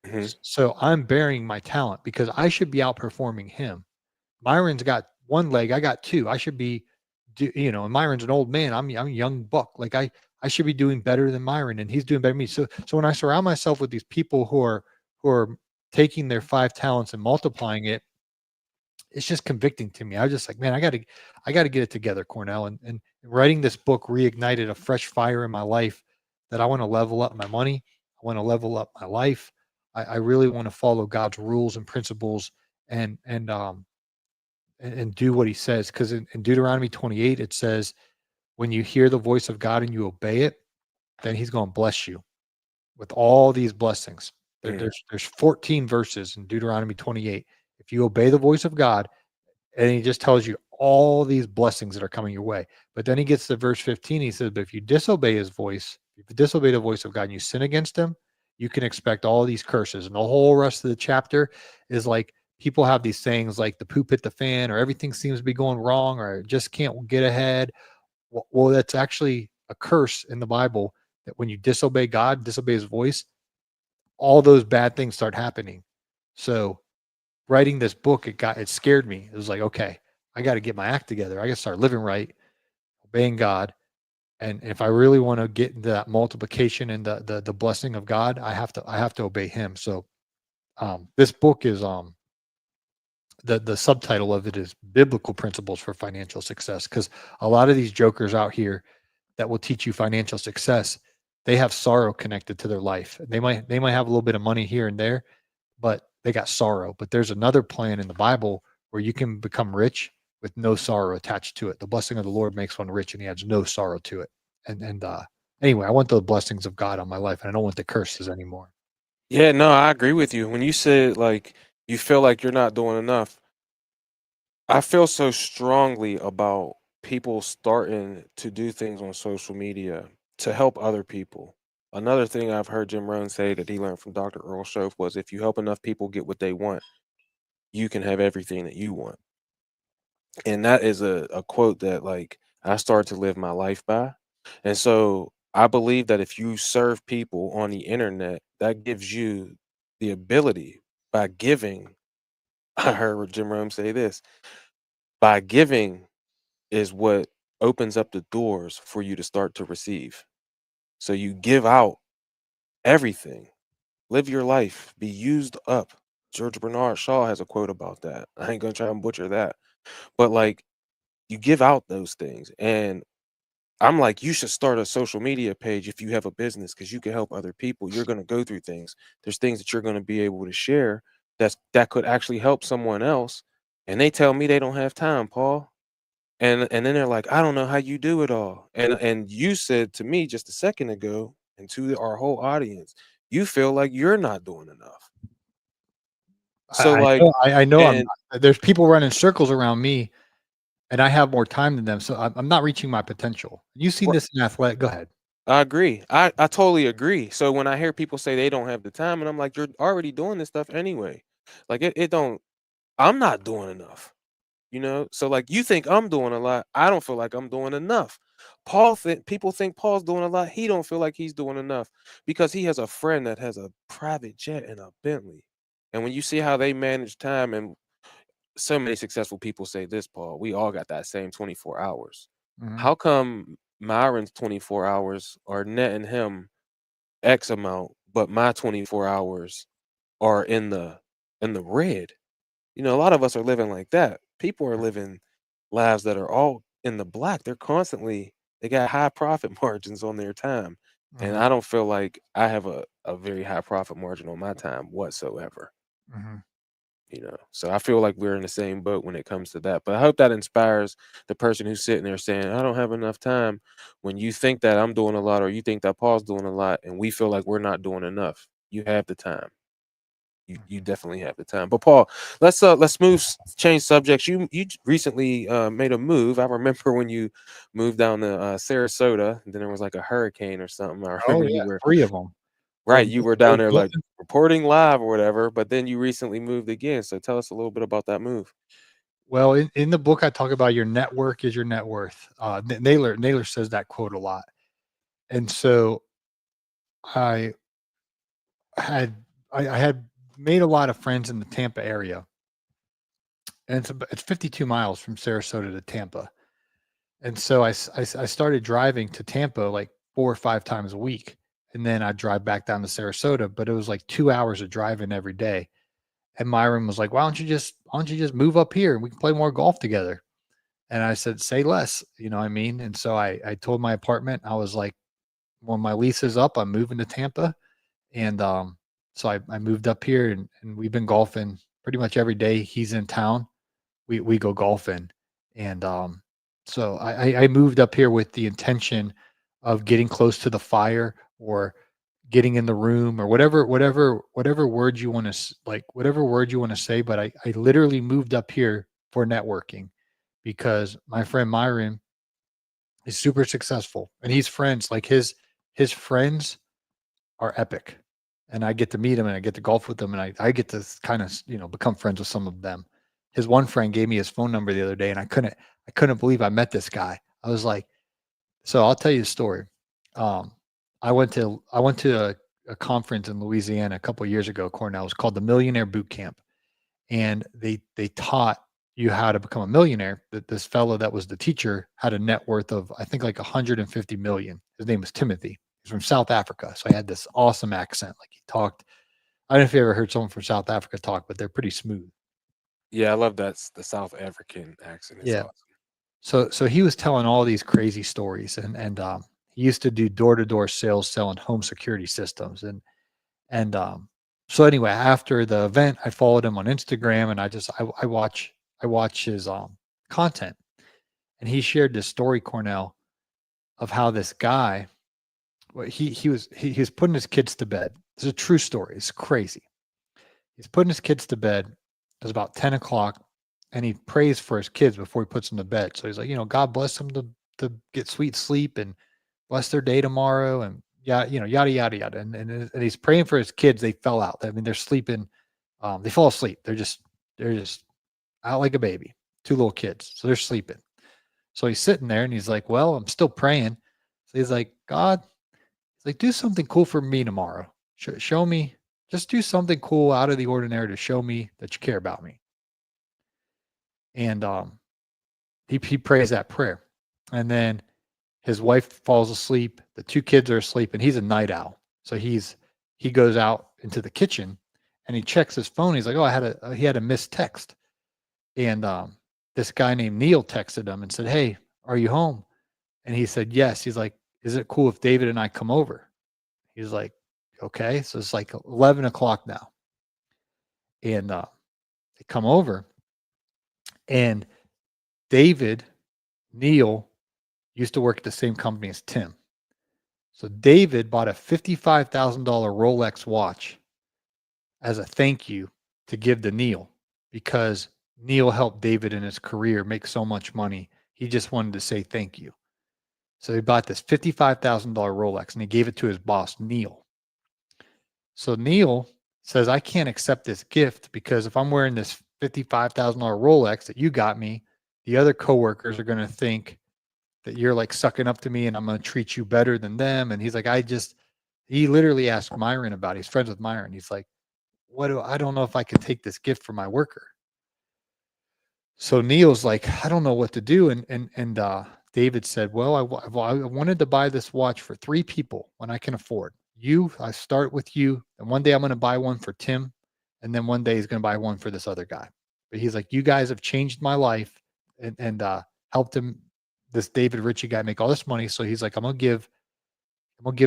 Hmm. So I'm burying my talent because I should be outperforming him. Myron's got 1 leg, I got 2. I should be, and Myron's an old man. I'm a young buck. Like I should be doing better than Myron, and he's doing better than me. So when I surround myself with these people who are taking their 5 talents and multiplying it, it's just convicting to me. I was just like, man, I gotta get it together, Cornell. And writing this book reignited a fresh fire in my life that I want to level up my money. I want to level up my life. I really want to follow God's rules and principles and do what he says. Because in Deuteronomy 28, it says, when you hear the voice of God and you obey it, then he's going to bless you with all these blessings. Hmm. There's 14 verses in Deuteronomy 28. If you obey the voice of God, and he just tells you all these blessings that are coming your way. But then he gets to verse 15. He says, but if you disobey his voice, if you disobey the voice of God and you sin against him, you can expect all these curses. And the whole rest of the chapter is like people have these sayings like the poop hit the fan, or everything seems to be going wrong, or just can't get ahead. Well, that's actually a curse in the Bible, that when you disobey God, disobey his voice, all those bad things start happening. So writing this book, it scared me. It was like, okay, I got to get my act together. I got to start living right, obeying God. And if I really want to get into that multiplication and the blessing of God, I have to obey him. So this book is the subtitle of it is Biblical Principles for Financial Success, because a lot of these jokers out here that will teach you financial success, they have sorrow connected to their life. They might have a little bit of money here and there, but they got sorrow. But there's another plan in the Bible where you can become rich with no sorrow attached to it. The blessing of the Lord makes one rich, and he adds no sorrow to it. And anyway, I want the blessings of God on my life, and I don't want the curses anymore. Yeah, no, I agree with you. When you said like you feel like you're not doing enough, I feel so strongly about people starting to do things on social media to help other people. Another thing I've heard Jim Rohn say that he learned from Dr. Earl Shoaff was if you help enough people get what they want, you can have everything that you want. And that is a quote that like I started to live my life by. And so I believe that if you serve people on the internet, that gives you the ability by giving. I heard Jim Rome say this, by giving is what opens up the doors for you to start to receive. So you give out everything, live your life, be used up. George Bernard Shaw has a quote about that. I ain't gonna try and butcher that, but like you give out those things. And I'm like, you should start a social media page if you have a business because you can help other people. You're going to go through things. There's things that you're going to be able to share that could actually help someone else. And they tell me they don't have time, Paul. And then they're like, I don't know how you do it all. And you said to me just a second ago, and to our whole audience, you feel like you're not doing enough. So I like, know, I know I'm and not. There's people running circles around me, and I have more time than them, so I'm not reaching my potential. You've seen this in athletic. Go ahead. I agree. I totally agree. So when I hear people say they don't have the time, and I'm like, you're already doing this stuff anyway. Like it don't. I'm not doing enough. So like you think I'm doing a lot. I don't feel like I'm doing enough. People think Paul's doing a lot. He don't feel like he's doing enough because he has a friend that has a private jet and a Bentley. And when you see how they manage time, and so many successful people say this, Paul, we all got that same 24 hours. Mhm. How come Myron's 24 hours are netting him X amount, but my 24 hours are in the red. You know, a lot of us are living like that. People are living lives that are all in the black. They're constantly they got high profit margins on their time. And Mhm, I don't feel like I have a very high profit margin on my time whatsoever. mhm. So I feel like we're in the same boat when it comes to that. But I hope that inspires the person who's sitting there saying, I don't have enough time. When you think that I'm doing a lot or you think that Paul's doing a lot and we feel like we're not doing enough, you have the time. You Mhm. definitely have the time. But Paul, let's change subjects. Recently made a move. I remember when you moved down to Sarasota, and then there was like a hurricane or something. I Oh, remember yeah, you were 3 of them. right, you were Those down there like buildings. reporting live or whatever, but then you recently moved again. So tell us a little bit about that move. Well, in the book, I talk about your network is your net worth. Naylor says that quote a lot. And so I had I had made a lot of friends in the Tampa area, and it's 52 miles from Sarasota to Tampa. And so I started driving to Tampa like 4 or 5 times a week, and then I'd drive back down to Sarasota, but it was like 2 hours of driving every day. And Myron was like, why don't you just move up here and we can play more golf together?" And I said, "Say less," you know what I mean? And so I told my apartment, I was like, "When my lease is up, I'm moving to Tampa." And so I moved up here, and we've been golfing pretty much every day he's in town. We go golfing. And so I moved up here with the intention of getting close to the fire, or getting in the room, or whatever word you want to like, whatever word you want to say. But I literally moved up here for networking, because my friend Myron is super successful, and he's friends like his friends are epic. And I get to meet him, and I get to golf with them, and I get to kind of, become friends with some of them. His one friend gave me his phone number the other day, and I couldn't believe I met this guy. I was like, so I'll tell you the story. Um, I went to a conference in Louisiana a couple years ago. Cornell. It was called the Millionaire Boot Camp, and they taught you how to become a millionaire. That this fellow that was the teacher had a net worth of, I think, like 150 million. His name was Timothy. He's from South Africa, so he had this awesome accent. Like, he talked. I don't know if you ever heard someone from South Africa talk, but they're pretty smooth. Yeah, I love that the South African accent. It's Yeah. awesome. So he was telling all these crazy stories, and he used to do door to door sales selling home security systems. And so anyway, after the event, I followed him on Instagram, and I watch his content, and he shared this story, Cornell, of how this guy, well, he was putting his kids to bed. It's a true story. It's crazy. He's putting his kids to bed. It was about 10 o'clock, and he prays for his kids before he puts them to bed. So he's like, God bless them to get sweet sleep, and bless their day tomorrow, and yeah, yada yada yada. And he's praying for his kids. They fell out. I mean, they're sleeping. They fall asleep. They're just out like a baby. Two little kids, so they're sleeping. So he's sitting there, and he's like, "Well, I'm still praying." So he's like, "God, he's like, do something cool for me tomorrow. Show me, just do something cool out of the ordinary to show me that you care about me." And he prays that prayer, and then his wife falls asleep. The two kids are asleep, and he's a night owl. So he goes out into the kitchen, and he checks his phone. He's like, "Oh, he had a missed text." And this guy named Neil texted him and said, "Hey, are you home?" And he said, "Yes." He's like, "Is it cool if David and I come over?" He's like, "Okay." So it's like 11 o'clock now, and they come over, and David, Neil used to work at the same company as Tim. So David bought a $55,000 Rolex watch as a thank you to give to Neil, because Neil helped David in his career make so much money. He just wanted to say thank you. So he bought this $55,000 Rolex, and he gave it to his boss, Neil. So Neil says, "I can't accept this gift, because if I'm wearing this $55,000 Rolex that you got me, the other coworkers are going to think that you're like sucking up to me, and I'm going to treat you better than them." And he's like, he literally asked Myron about it. He's friends with Myron. He's like, I don't know if I can take this gift for my worker. So Neil's like, "I don't know what to do." And David said, "Well, I wanted to buy this watch for 3 people when I can afford. I start with you, and one day I'm going to buy one for Tim, and then one day he's going to buy one for this other guy. But he's like, you guys have changed my life, and helped him, this David Ritchie guy, make all this money. So he's like, I'm gonna give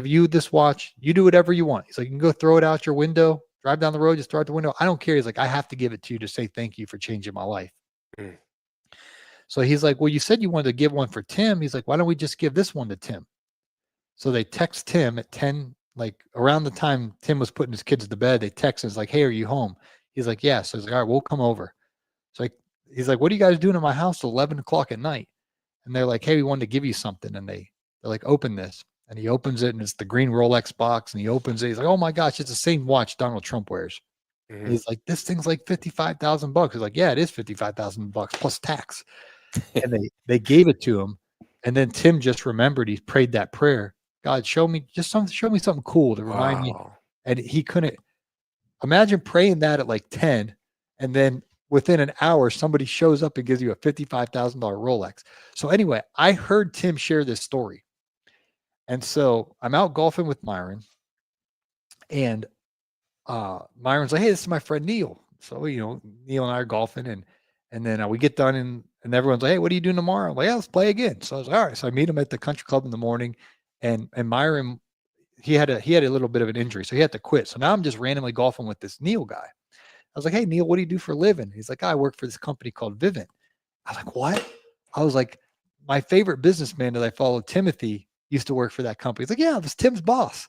you this watch. You do whatever you want. He's like, you can go throw it out your window, drive down the road, just throw it out the window. I don't care. He's like, I have to give it to you to say thank you for changing my life. Mm. So he's like, well, you said you wanted to give one for Tim. He's like, why don't we just give this one to Tim? So they text Tim at 10, like around the time Tim was putting his kids to bed. They text him, it's like, hey, are you home? He's like, yeah. So he's like, all right, we'll come over. So like, he's like, what are you guys doing at my house till 11 o'clock at night? And they're like, hey, we wanted to give you something. And they're like, open this. And he opens it, and it's the green Rolex box. And he opens it. He's like, oh my gosh, it's the same watch Donald Trump wears. And Mhm. he's like, this thing's like $55,000. He's like, yeah, it is $55,000 plus tax. And they gave it to him. And then Tim just remembered, he prayed that prayer. God, show me something cool to remind me. Wow. And he couldn't imagine praying that at like 10, and then within an hour, somebody shows up and gives you a $55,000 Rolex. So anyway, I heard Tim share this story. And so I'm out golfing with Myron, and Myron's like, hey, this is my friend Neil. So, Neil and I are golfing, and then we get done, and everyone's like, hey, what are you doing tomorrow? I'm like, yeah, let's play again. So I was like, all right. So I meet him at the country club in the morning, and Myron, he had a little bit of an injury, so he had to quit. So now I'm just randomly golfing with this Neil guy. I was like, hey, Neil, what do you do for a living? He's like, I work for this company called Vivint. I was like, what? I was like, my favorite businessman that I followed, Timothy, used to work for that company. He's like, yeah, it was Tim's boss.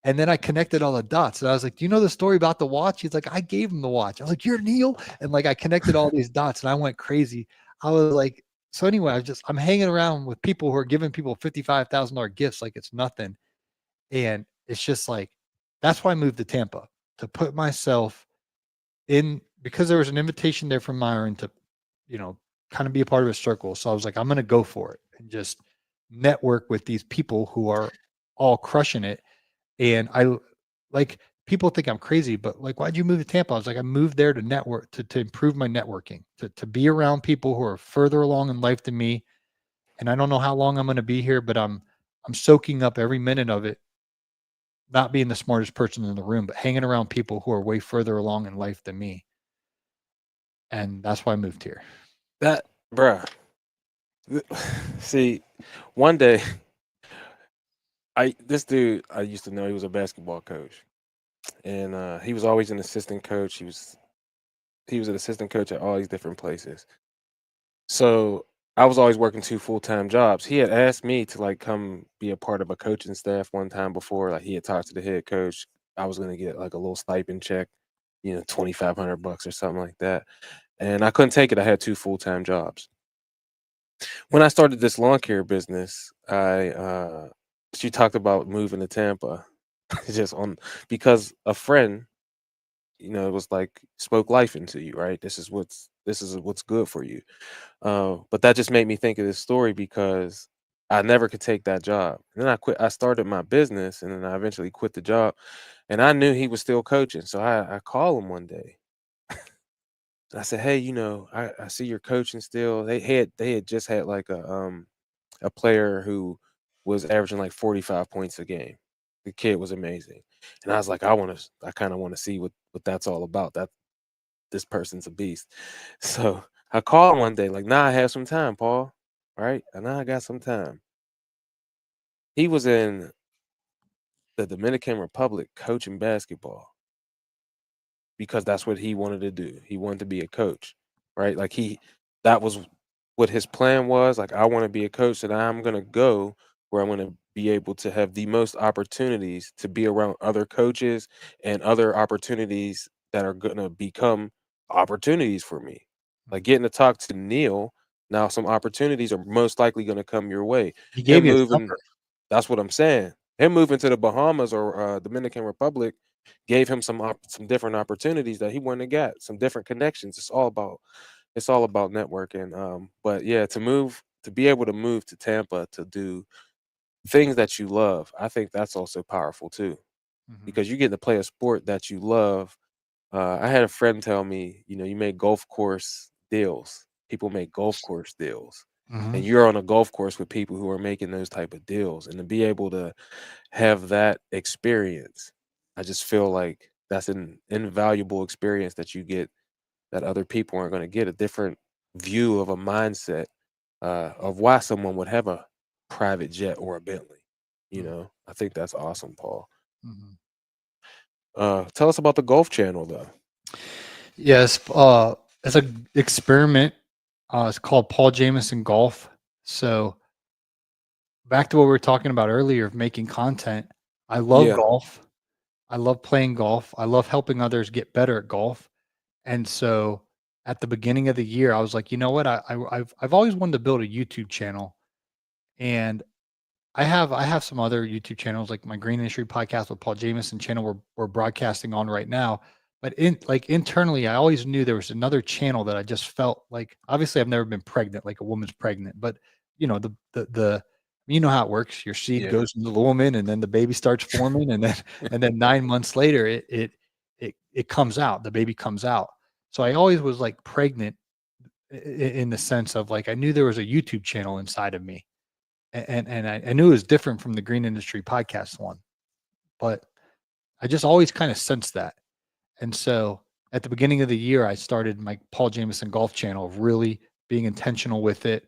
And then I connected all the dots. And I was like, do you know the story about the watch? He's like, I gave him the watch. I was like, you're Neil? And like, I connected all these dots, and I went crazy. I was like, so anyway, I'm hanging around with people who are giving people $55,000 gifts like it's nothing. And it's just like, that's why I moved to Tampa, to put myself in, because there was an invitation there from Myron to, you know, kind of be a part of a circle. So I was like, I'm going to go for it and just network with these people who are all crushing it. And like, people think I'm crazy, but like, why'd you move to Tampa? I was like, I moved there to network, to improve my networking, to be around people who are further along in life than me. And I don't know how long I'm going to be here, but I'm soaking up every minute of it, not being the smartest person in the room, but hanging around people who are way further along in life than me. And that's why I moved here. That, bruh. See, one day, this dude I used to know, he was a basketball coach, and he was always an assistant coach. He was an assistant coach at all these different places. So I was always working two full-time jobs. He had asked me to like come be a part of a coaching staff one time before. Like he had talked to the head coach. I was gonna get like a little stipend check, 2,500 bucks or something like that. And I couldn't take it. I had two full-time jobs. When I started this lawn care business, she talked about moving to Tampa, just on because a friend, it was like spoke life into you, right? This is what's good for you. But that just made me think of this story because I never could take that job. And then I quit. I started my business, and then I eventually quit the job. And I knew he was still coaching, so I called him one day. I said, "Hey, I see you're coaching still." They had just had like a player who was averaging like 45 points a game. The kid was amazing, and I was like, I kind of want to see what that's all about. That this person's a beast. So I called him one day, like, "Nah, I have some time, Paul. Right? And now I got some time." He was in the Dominican Republic coaching basketball because that's what he wanted to do. He wanted to be a coach, right? Like that was what his plan was. Like, I want to be a coach, and I'm gonna go where I'm gonna be able to have the most opportunities to be around other coaches and other opportunities that are gonna become opportunities for me. Like getting to talk to Neil, now some opportunities are most likely gonna come your way. He gave Him you his moving, number. that's what I'm saying. Him moving to the Bahamas or Dominican Republic gave him some different opportunities that he wouldn't have got, some different connections. It's all about networking. But yeah, to be able to move to Tampa to do things that you love, I think that's also powerful too, Mhm. because you get to play a sport that you love. I had a friend tell me, you make golf course deals. People make golf course deals, Mhm. and you're on a golf course with people who are making those type of deals, and to be able to have that experience, I just feel like that's an invaluable experience that you get that other people aren't going to get. A different view of a mindset of why someone would have a private jet or a Bentley. You Mm, know, I think that's awesome, Paul. mhm. Tell us about the Golf Channel, though. Yes, as a experiment, it's called Paul Jameson Golf. So back to what we were talking about earlier of making content. I love Yeah, golf. I love playing golf. I love helping others get better at golf. And so at the beginning of the year, I was like, you know what? I've always wanted to build a YouTube channel, and I have some other YouTube channels like my Green Industry Podcast with Paul Jameson channel we're broadcasting on right now. But internally, I always knew there was another channel that I just felt like obviously I've never been pregnant like a woman's pregnant, but the you know how it works. Your seed yeah. goes into the woman and then the baby starts forming and then 9 months later it comes out, the baby comes out. So I always was like pregnant in the sense of like I knew there was a YouTube channel inside of me and I knew it was different from the Green Industry Podcast one, but I just always kind of sensed that. And so at the beginning of the year, I started my Paul Jameson Golf channel, really being intentional with it,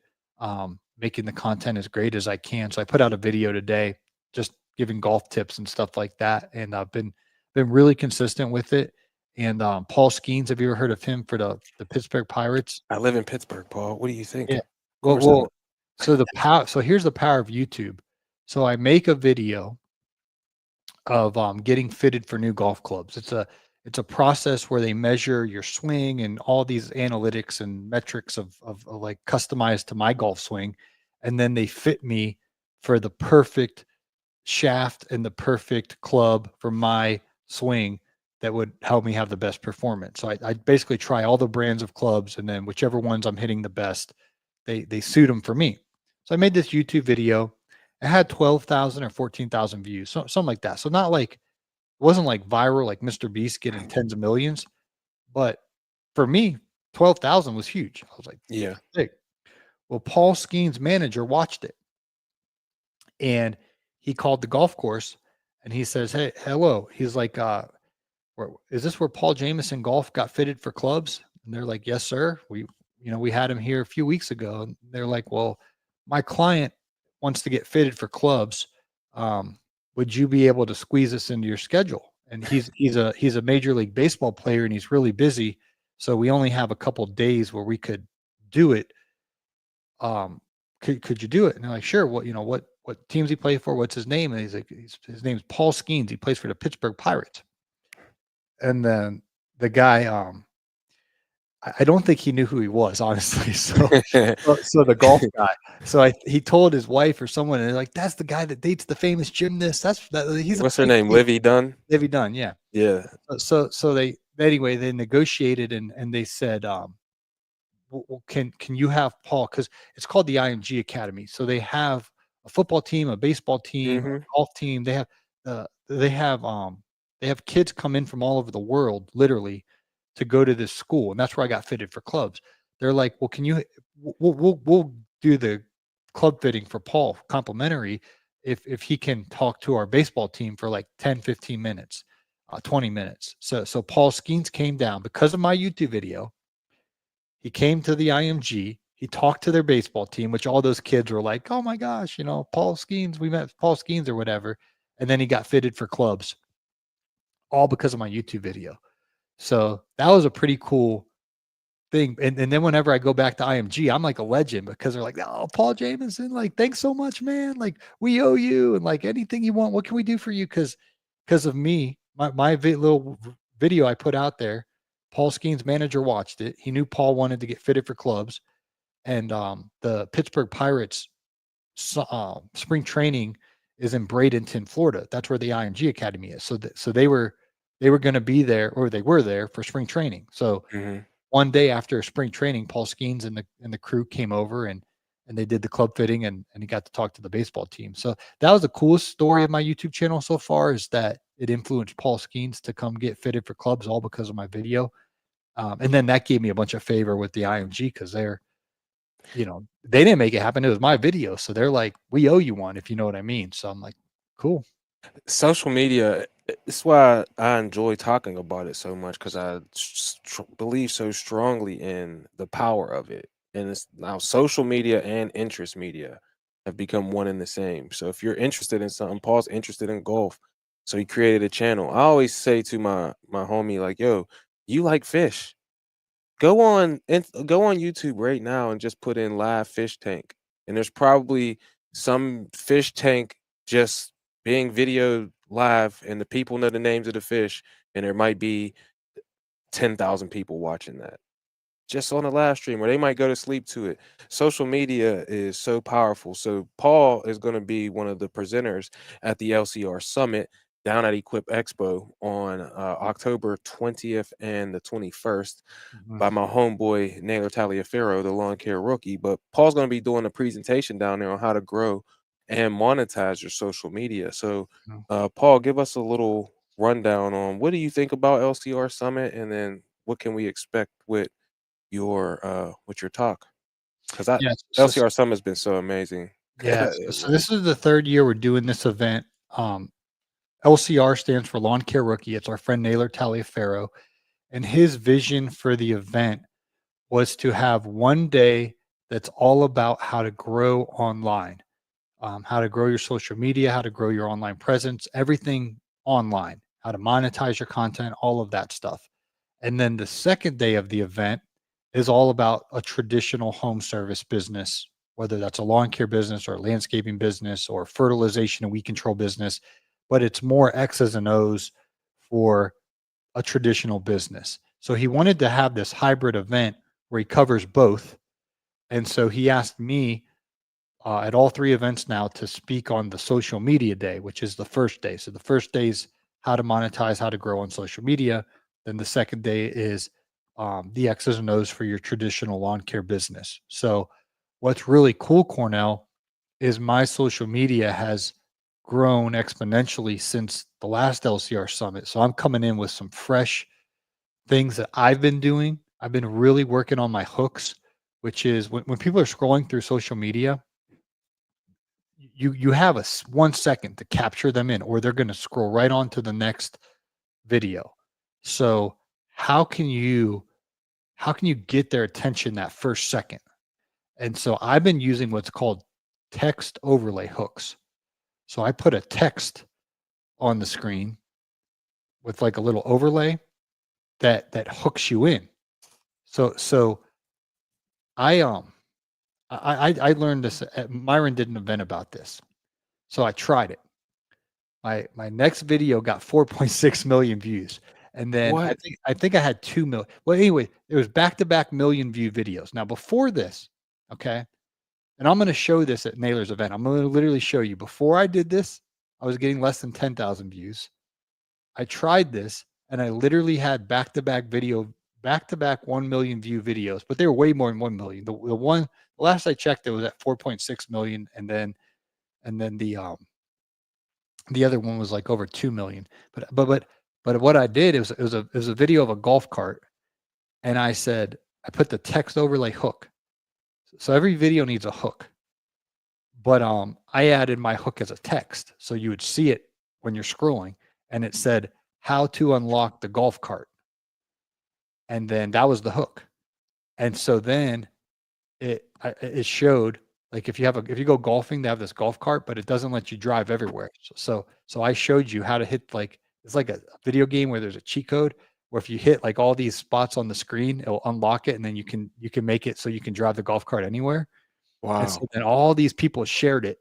making the content as great as I can. So I put out a video today, just giving golf tips and stuff like that, and I've been really consistent with it. And Paul Skeens, have you ever heard of him for the Pittsburgh Pirates? I live in Pittsburgh, Paul. What do you Yeah. think? Of Well, course I know. well, so here's the power of YouTube. So I make a video of getting fitted for new golf clubs. It's a process where they measure your swing and all these analytics and metrics of like customized to my golf swing, and then they fit me for the perfect shaft and the perfect club for my swing that would help me have the best performance. So I basically try all the brands of clubs, and then whichever ones I'm hitting the best, they suit them for me. So I made this YouTube video. It had 12,000 or 14,000 views, something like that. So not like it wasn't like viral like Mr. Beast getting tens of millions, but for me, 12,000 was huge. I was like, Yeah. that's big. Well, Paul Skeen's manager watched it and he called the golf course and he says, "Hey, hello." He's like, is this where Paul Jameson Golf got fitted for clubs?" And they're like, "Yes, sir. We had him here a few weeks ago." And they're like, "Well, my client wants to get fitted for clubs. Um, would you be able to squeeze this into your schedule?" And he's a major league baseball player and he's really busy, so we only have a couple days where we could do it. Could you do it? And they're like, "Sure." What teams he play for? What's his name? And he's like, his name's Paul Skeens. He plays for the Pittsburgh Pirates. And then the guy, I don't think he knew who he was, honestly. So the golf guy. So he told his wife or someone, and they're like, "That's the guy that dates the famous gymnast. He's a What's her fake name? deal." Livy Dunn? Livy Dunn, yeah. Yeah. So they anyway they negotiated and they said, well, can you have Paul? Because it's called the IMG Academy. So they have a football team, a baseball team, a Hmm. golf team. Uh, they have they have kids come in from all over the world, literally, to go to this school, and that's where I got fitted for clubs. They're like, well, can you? We'll do the club fitting for Paul complimentary if he can talk to our baseball team for like 10, 15 minutes, 20 minutes. So Paul Skeens came down because of my YouTube video. He came to the IMG. He talked to their baseball team, which all those kids were like, "Oh my gosh, Paul Skeens, we met Paul Skeens or whatever." And then he got fitted for clubs, all because of my YouTube video. So that was a pretty cool thing. And then whenever I go back to IMG, I'm like a legend because they're like, "Oh, Paul Jameson, like, thanks so much, man. Like, we owe you, and like anything you want, what can we do for you?" Because of me, my little video I put out there, Paul Skeen's manager watched it. He knew Paul wanted to get fitted for clubs, and the Pittsburgh Pirates spring training is in Bradenton, Florida. That's where the IMG Academy is. So they were going to be there, or they were there for spring training. So Hmm. one day after spring training, Paul Skeens and the crew came over and they did the club fitting and he got to talk to the baseball team. So that was the coolest story of my YouTube channel so far, is that it influenced Paul Skeens to come get fitted for clubs all because of my video. And then that gave me a bunch of favor with the IMG because they didn't make it happen. It was my video. So they're like, "We owe you one," if you know what I mean. So I'm like, cool. Social media It's why I enjoy talking about it so much because I believe so strongly in the power of it. And it's now social media and interest media have become one and the same. So if you're interested in something, Paul's interested in golf. So he created a channel. I always say to my homie, like, yo, you like fish. Go on YouTube right now and just put in live fish tank. And there's probably some fish tank just being videoed live and the people know the names of the fish and there might be 10,000 people watching that just on a live stream, or they might go to sleep to it. Social media is so powerful. So Paul is going to be one of the presenters at the LCR Summit down at Equip Expo on October 20th and the 21st Mhm, by my homeboy Naylor Taliaferro, the lawn care rookie. But Paul's going to be doing a presentation down there on how to grow and monetize your social media. So, mhm. Paul, give us a little rundown on what do you think about LCR Summit, and then what can we expect with your talk? Because I Yes. LCR Summit has been so amazing. Yeah. So this is the third year we're doing this event. LCR stands for Lawn Care Rookie. It's our friend Naylor Taliaferro, and his vision for the event was to have one day that's all about how to grow online, how to grow your social media, how to grow your online presence, everything online, how to monetize your content, all of that stuff. And then the second day of the event is all about a traditional home service business, whether that's a lawn care business or a landscaping business or fertilization and weed control business, but it's more X's and O's for a traditional business. So he wanted to have this hybrid event where he covers both. And so he asked me at all three events now to speak on the social media day, which is the first day. So the first day is how to monetize, how to grow on social media. Then the second day is the X's and O's for your traditional lawn care business. So what's really cool, Cornell, is my social media has grown exponentially since the last LCR summit. So I'm coming in with some fresh things that I've been doing. I've been really working on my hooks, which is when people are scrolling through social media, you have 1 second to capture them in, or they're going to scroll right on to the next video. So how can you how can you get their attention that first second? And so I've been using what's called text overlay hooks. So I put a text on the screen with like a little overlay that hooks you in. So I I learned this. Myron did an event about this, so I tried it. My next video got 4.6 million views, and then What? I think I had 2 million. Well, anyway, it was back to back million view videos. Now before this, okay, and I'm going to show this at Naylor's event. I'm going to literally show you. Before I did this, I was getting less than 10,000 views. I tried this, and I literally had back to back 1 million view videos, but they were way more than 1 million. The last I checked, it was at 4.6 million, and then the other one was like over 2 million. But what I did is it was a video of a golf cart, and I said I put the text overlay hook. So every video needs a hook, but I added my hook as a text, so you would see it when you're scrolling, and it said how to unlock the golf cart, and then that was the hook. And so then it showed like if you go golfing, they have this golf cart, but it doesn't let you drive everywhere. So I showed you how to hit like it's like a video game where there's a cheat code where if you hit like all these spots on the screen, it'll unlock it, and then you can make it so you can drive the golf cart anywhere. And so Wow. then all these people shared it,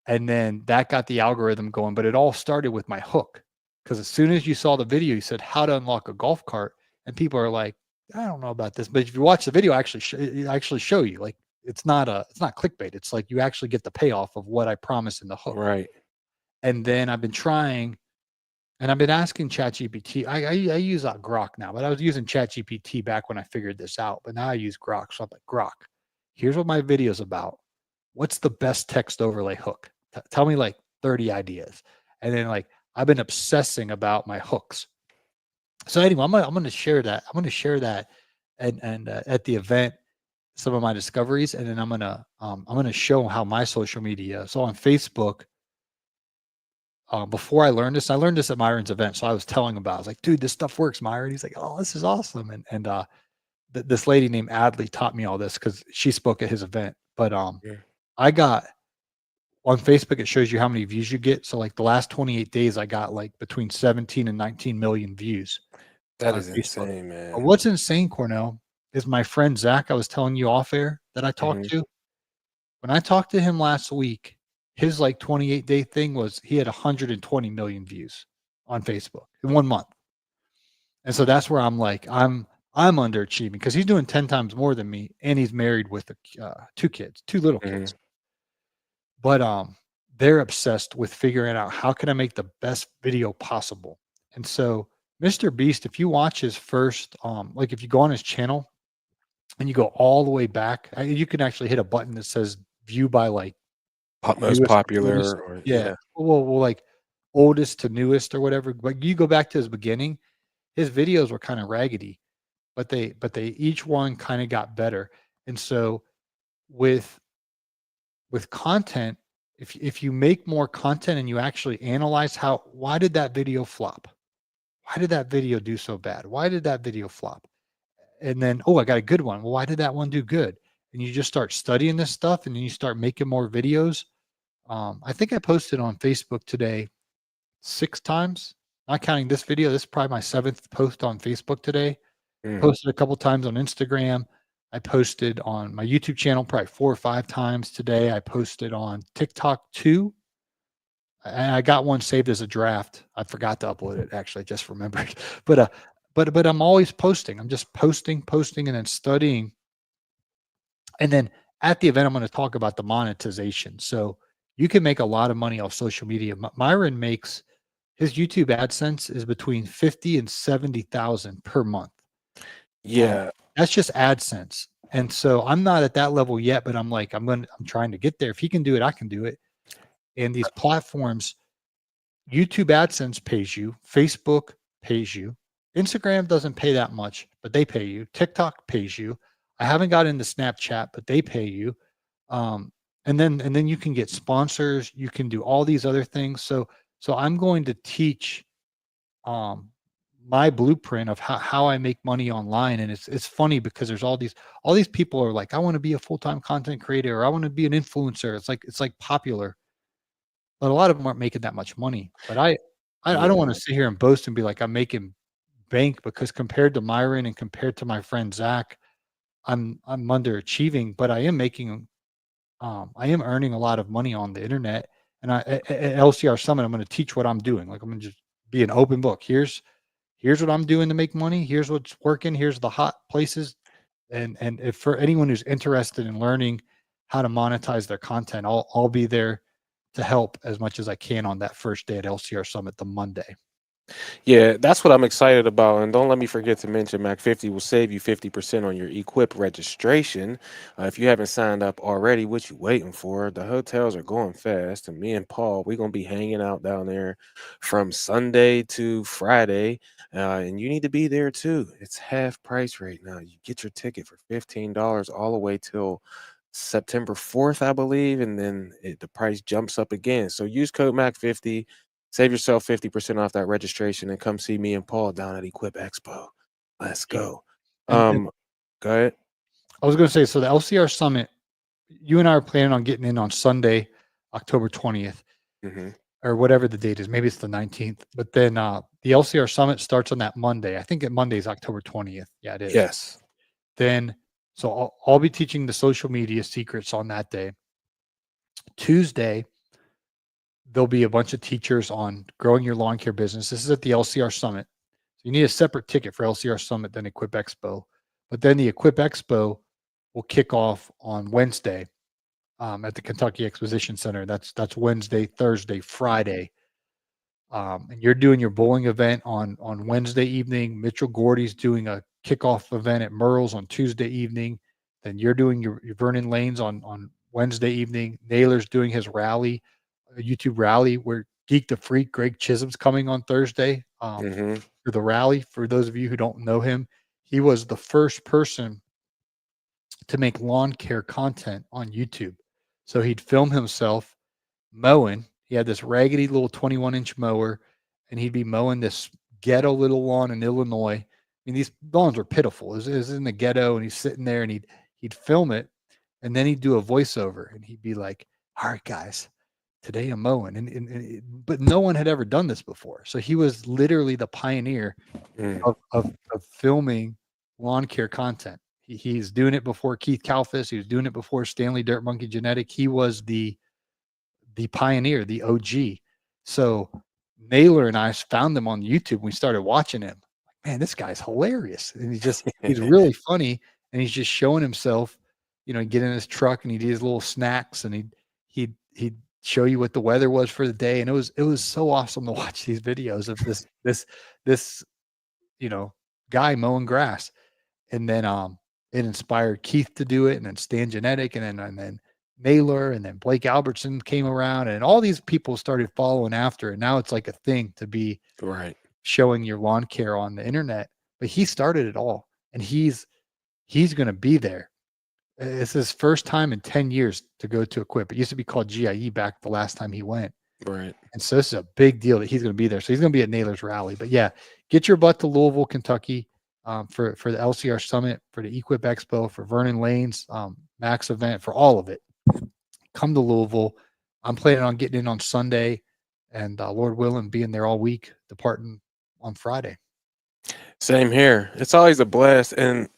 and then that got the algorithm going. But it all started with my hook because as soon as you saw the video, you said how to unlock a golf cart, and people are like, I don't know about this, but if you watch the video, it actually show you like it's not clickbait. It's like you actually get the payoff of what I promised in the hook. Right. And then I've been trying, and I've been asking ChatGPT. I use Grok now, but I was using ChatGPT back when I figured this out. But now I use Grok. So I'm like, Grok, here's what my video's about. What's the best text overlay hook? Tell me like 30 ideas. And then like I've been obsessing about my hooks. So anyway, I'm gonna share that. I'm gonna share that and at the event some of my discoveries, and then I'm gonna show how my social media. So on Facebook, before I learned this at Myron's event. So I was telling him about, I was like, dude, this stuff works, Myron. He's like, oh, this is awesome. And this lady named Adley taught me all this because she spoke at his event. But Yeah. I got on Facebook, it shows you how many views you get. So like the last 28 days, I got like between 17 and 19 million views That on is Facebook. insane, But man. what's insane, Cornell, is my friend Zach, I was telling you off air that I talked Mhm. to. When I talked to him last week, his like 28-day thing was he had 120 million views on Facebook in 1 month. And so that's where I'm like, I'm underachieving because he's doing 10 times more than me, and he's married with two kids, two little Mhm. kids. But they're obsessed with figuring out how can I make the best video possible. And so Mr. Beast, if you watch his first, like if you go on his channel and you go all the way back, you can actually hit a button that says view by like Most newest to oldest. popular, or Yeah. yeah. Well, like oldest to newest or whatever. But you go back to his beginning, his videos were kind of raggedy, but they each one kind of got better. And so with content, if you make more content and you actually analyze why did that video flop? Why did that video do so bad? Why did that video flop? And then, oh, I got a good one. Well, why did that one do good? And you just start studying this stuff and then you start making more videos. I think I posted on Facebook today 6 times, not counting this video. This is probably my seventh post on Facebook today. Mm. Posted a couple times on Instagram. I posted on my YouTube channel probably 4 or 5 times today. I posted on TikTok 2, and I got one saved as a draft. I forgot to upload it, actually, I just remembered. But, but I'm always posting. I'm just posting, and then studying. And then at the event, I'm gonna talk about the monetization. So you can make a lot of money off social media. Myron makes his YouTube AdSense is between 50 and 70,000 per month. Uh, Yeah. that's just AdSense. And so I'm not at that level yet, but I'm like, I'm trying to get there. If he can do it, I can do it. And these platforms, YouTube AdSense pays you, Facebook pays you, Instagram doesn't pay that much, but they pay you. TikTok pays you. I haven't got into Snapchat, but they pay you. Um, and then you can get sponsors. You can do all these other things. So I'm going to teach um my blueprint of how I make money online. And it's funny because there's all these people are like, I want to be a full-time content creator or I want to be an influencer. It's like popular, but a lot of them aren't making that much money. But I don't want Yeah. to sit here and boast and be like I'm making bank because compared to Myron and compared to my friend Zach, I'm underachieving, but I am earning a lot of money on the internet. And at LCR Summit, I'm going to teach what I'm doing. Like I'm going to just be an open book. Here's what I'm doing to make money. Here's what's working. Here's the hot places. And if for anyone who's interested in learning how to monetize their content, I'll be there to help as much as I can on that first day at LCR Summit, the Monday. Yeah, that's what I'm excited about. And don't let me forget to mention Mac 50 will save you 50% on your equip registration. If you haven't signed up already, what you waiting for? The hotels are going fast. And me and Paul, we're going to be hanging out down there from Sunday to Friday. And you need to be there too. It's half price right now. You get your ticket for $15 all the way till September 4th, I believe. And then the price jumps up again. So use code MAC50. Save yourself 50% off that registration and come see me and Paul down at Equip Expo. Let's Yeah. go. And Go ahead. I was going to say, so the LCR Summit, you and I are planning on getting in on Sunday, October 20th, Hmm. or whatever the date is. Maybe it's the 19th. But then the LCR Summit starts on that Monday. I think Monday is October 20th. Yeah, it is. Yes. Then, so I'll be teaching the social media secrets on that day. Tuesday, there'll be a bunch of teachers on growing your lawn care business. This is at the LCR Summit. So you need a separate ticket for LCR Summit than Equip Expo. But then the Equip Expo will kick off on Wednesday at the Kentucky Exposition Center. That's Wednesday, Thursday, Friday. And you're doing your bowling event on Wednesday evening. Mitchell Gordy's doing a kickoff event at Merle's on Tuesday evening. Then you're doing your Vernon Lanes on Wednesday evening. Naylor's doing his rally, a YouTube rally where Geek the Freak, Greg Chisholm's coming on Thursday Hmm. for the rally. For those of you who don't know him, he was the first person to make lawn care content on YouTube. So he'd film himself mowing. He had this raggedy little 21-inch mower, and he'd be mowing this ghetto little lawn in Illinois. I mean, these lawns were pitiful. It was in the ghetto, and he's sitting there, and he'd film it, and then he'd do a voiceover, and he'd be like, "All right, guys, today I'm mowing," but no one had ever done this before. So he was literally the pioneer Mm, of filming lawn care content. He's doing it before Keith Kalfas. He was doing it before Stanley Dirt Monkey Genetic. He was the pioneer, the OG. So Naylor and I found them on YouTube. We started watching him. Man, this guy's hilarious. And he's really funny. And he's just showing himself, he'd get in his truck and he'd eat his little snacks and he'd show you what the weather was for the day. And it was so awesome to watch these videos of this, you know, guy mowing grass. And then it inspired Keith to do it, and then Stan Genetic, and then Naylor, and then Blake Albertson came around, and all these people started following after. And now it's like a thing to be right. showing your lawn care on the internet. But he started it all, and he's going to be there. It's his first time in 10 years to go to Equip. It used to be called GIE back the last time he went. Right. And so this is a big deal that he's going to be there. So he's going to be at Naylor's rally. But yeah, get your butt to Louisville, Kentucky, for the LCR Summit, for the Equip Expo, for Vernon Lane's Max event, for all of it. Come to Louisville. I'm planning on getting in on Sunday, and Lord willing, being there all week, departing on Friday. Same here. It's always a blast, and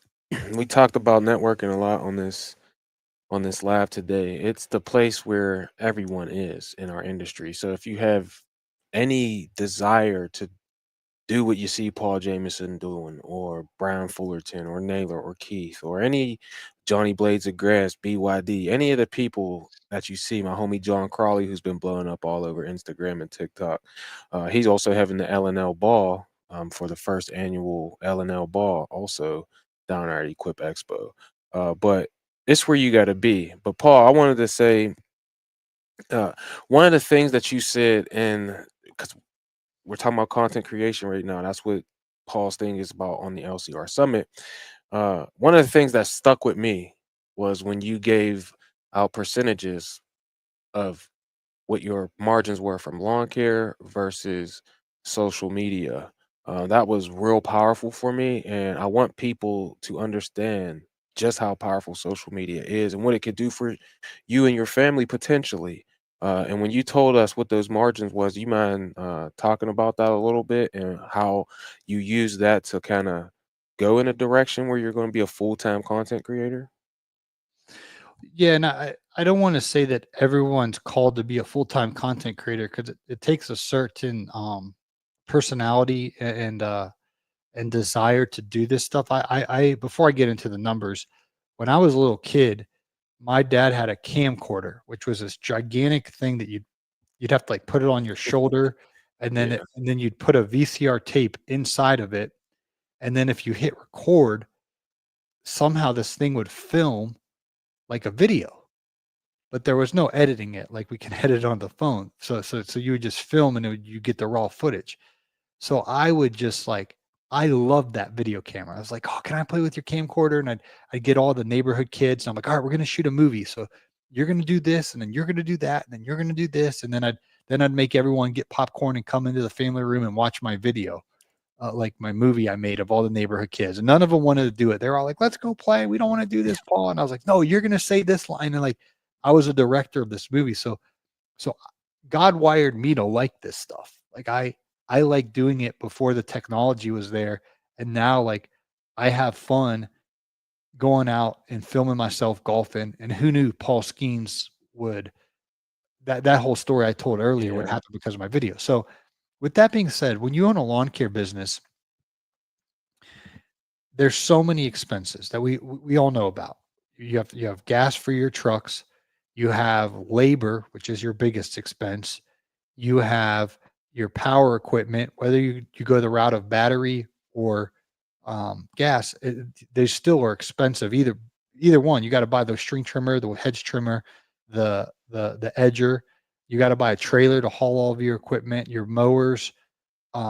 we talked about networking a lot on this live today. It's the place where everyone is in our industry. So if you have any desire to do what you see Paul Jameson doing, or Brian Fullerton, or Naylor, or Keith, or any Johnny Blades of Grass, BYD, any of the people that you see, my homie John Crawley, who's been blowing up all over Instagram and TikTok. He's also having the LNL ball for the first annual LNL ball, also down there at Equip Expo. But it's where you got to be. But Paul, I wanted to say one of the things that you said, and because we're talking about content creation right now. That's what Paul's thing is about on the LCR Summit. One of the things that stuck with me was when you gave out percentages of what your margins were from lawn care versus social media. That was real powerful for me, and I want people to understand just how powerful social media is and what it could do for you and your family potentially. And when you told us what those margins was, you mind talking about that a little bit and how you use that to kind of go in a direction where you're going to be a full-time content creator? Yeah, and I don't want to say that everyone's called to be a full-time content creator, because it takes a certain personality and desire to do this stuff. I before I get into the numbers, when I was a little kid, my dad had a camcorder, which was this gigantic thing that you'd have to like put it on your shoulder, and then Yeah. you'd put a VCR tape inside of it, and then if you hit record, somehow this thing would film like a video, but there was no editing it like we can edit on the phone. So you would just film, and you get the raw footage. So I would just like, I loved that video camera. I was like, "Oh, can I play with your camcorder?" And I'd get all the neighborhood kids, and I'm like, "All right, we're gonna shoot a movie. So you're gonna do this, and then you're gonna do that, and then you're gonna do this." And then I'd make everyone get popcorn and come into the family room and watch my video, like my movie I made of all the neighborhood kids. And none of them wanted to do it. They're all like, "Let's go play. We don't want to do this, Paul." And I was like, "No, you're gonna say this line." And like, I was a director of this movie, so God wired me to like this stuff. Like I like doing it before the technology was there. And now like I have fun going out and filming myself golfing. And who knew Paul Skeens would, that whole story I told earlier would Yeah. happen because of my video. So with that being said, when you own a lawn care business, there's so many expenses that we all know about. You have gas for your trucks, you have labor, which is your biggest expense. You have your power equipment, whether you go the route of battery or gas, they still are expensive. Either one, you got to buy the string trimmer, the hedge trimmer, the edger. You got to buy a trailer to haul all of your equipment, your mowers,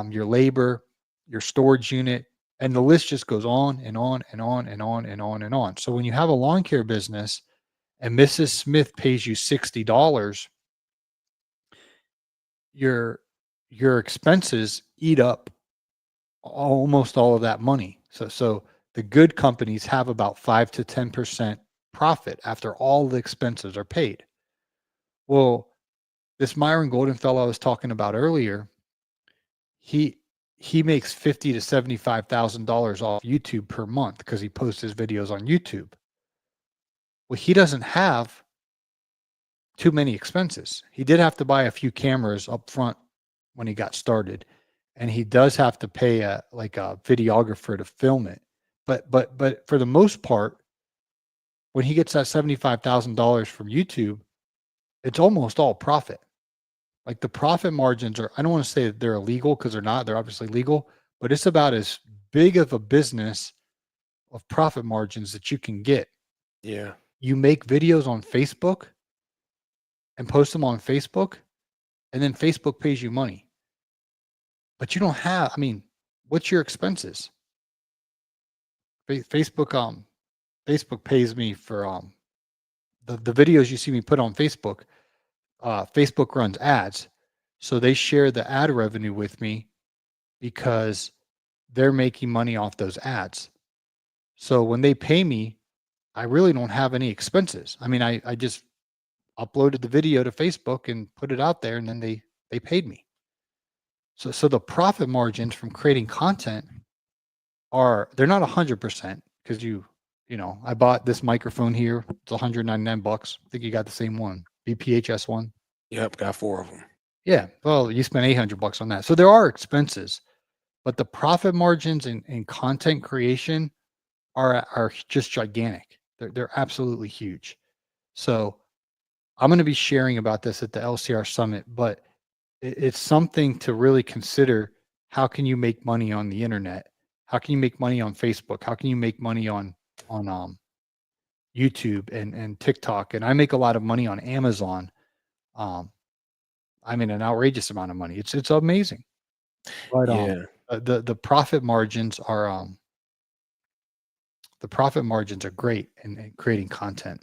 your labor, your storage unit, and the list just goes on and on and on and on and on and on. So when you have a lawn care business and Mrs. Smith pays you $60, your your expenses eat up almost all of that money. So the good companies have about 5 to 10% profit after all the expenses are paid. Well, this Myron Golden fellow I was talking about earlier, he he makes 50 to $75,000 off YouTube per month because he posts his videos on YouTube. Well, he doesn't have too many expenses. He did have to buy a few cameras up front when he got started, and he does have to pay a videographer to film it. But for the most part, when he gets that $75,000 from YouTube, it's almost all profit. Like the profit margins are, I don't want to say that they're illegal because they're not, they're obviously legal, but it's about as big of a business of profit margins that you can get. Yeah. You make videos on Facebook and post them on Facebook, and then Facebook pays you money. But you don't have, I mean, what's your expenses? Facebook pays me for the videos you see me put on Facebook. Facebook runs ads, so they share the ad revenue with me because they're making money off those ads. So when they pay me, I really don't have any expenses. I mean, I just uploaded the video to Facebook and put it out there, and then they paid me. So the profit margins from creating content are, they're not 100% because I bought this microphone here. It's $199. I think you got the same one, BPHS one. Yep. Got 4 of them. Yeah. Well, you spent $800 on that. So there are expenses, but the profit margins in content creation are just gigantic. They're absolutely huge. So I'm going to be sharing about this at the LCR Summit, but it's something to really consider. How can you make money on the internet? How can you make money on Facebook? How can you make money on YouTube and TikTok? And I make a lot of money on Amazon. Um, I mean, an outrageous amount of money. It's amazing. But Yeah. the profit margins are great in creating content.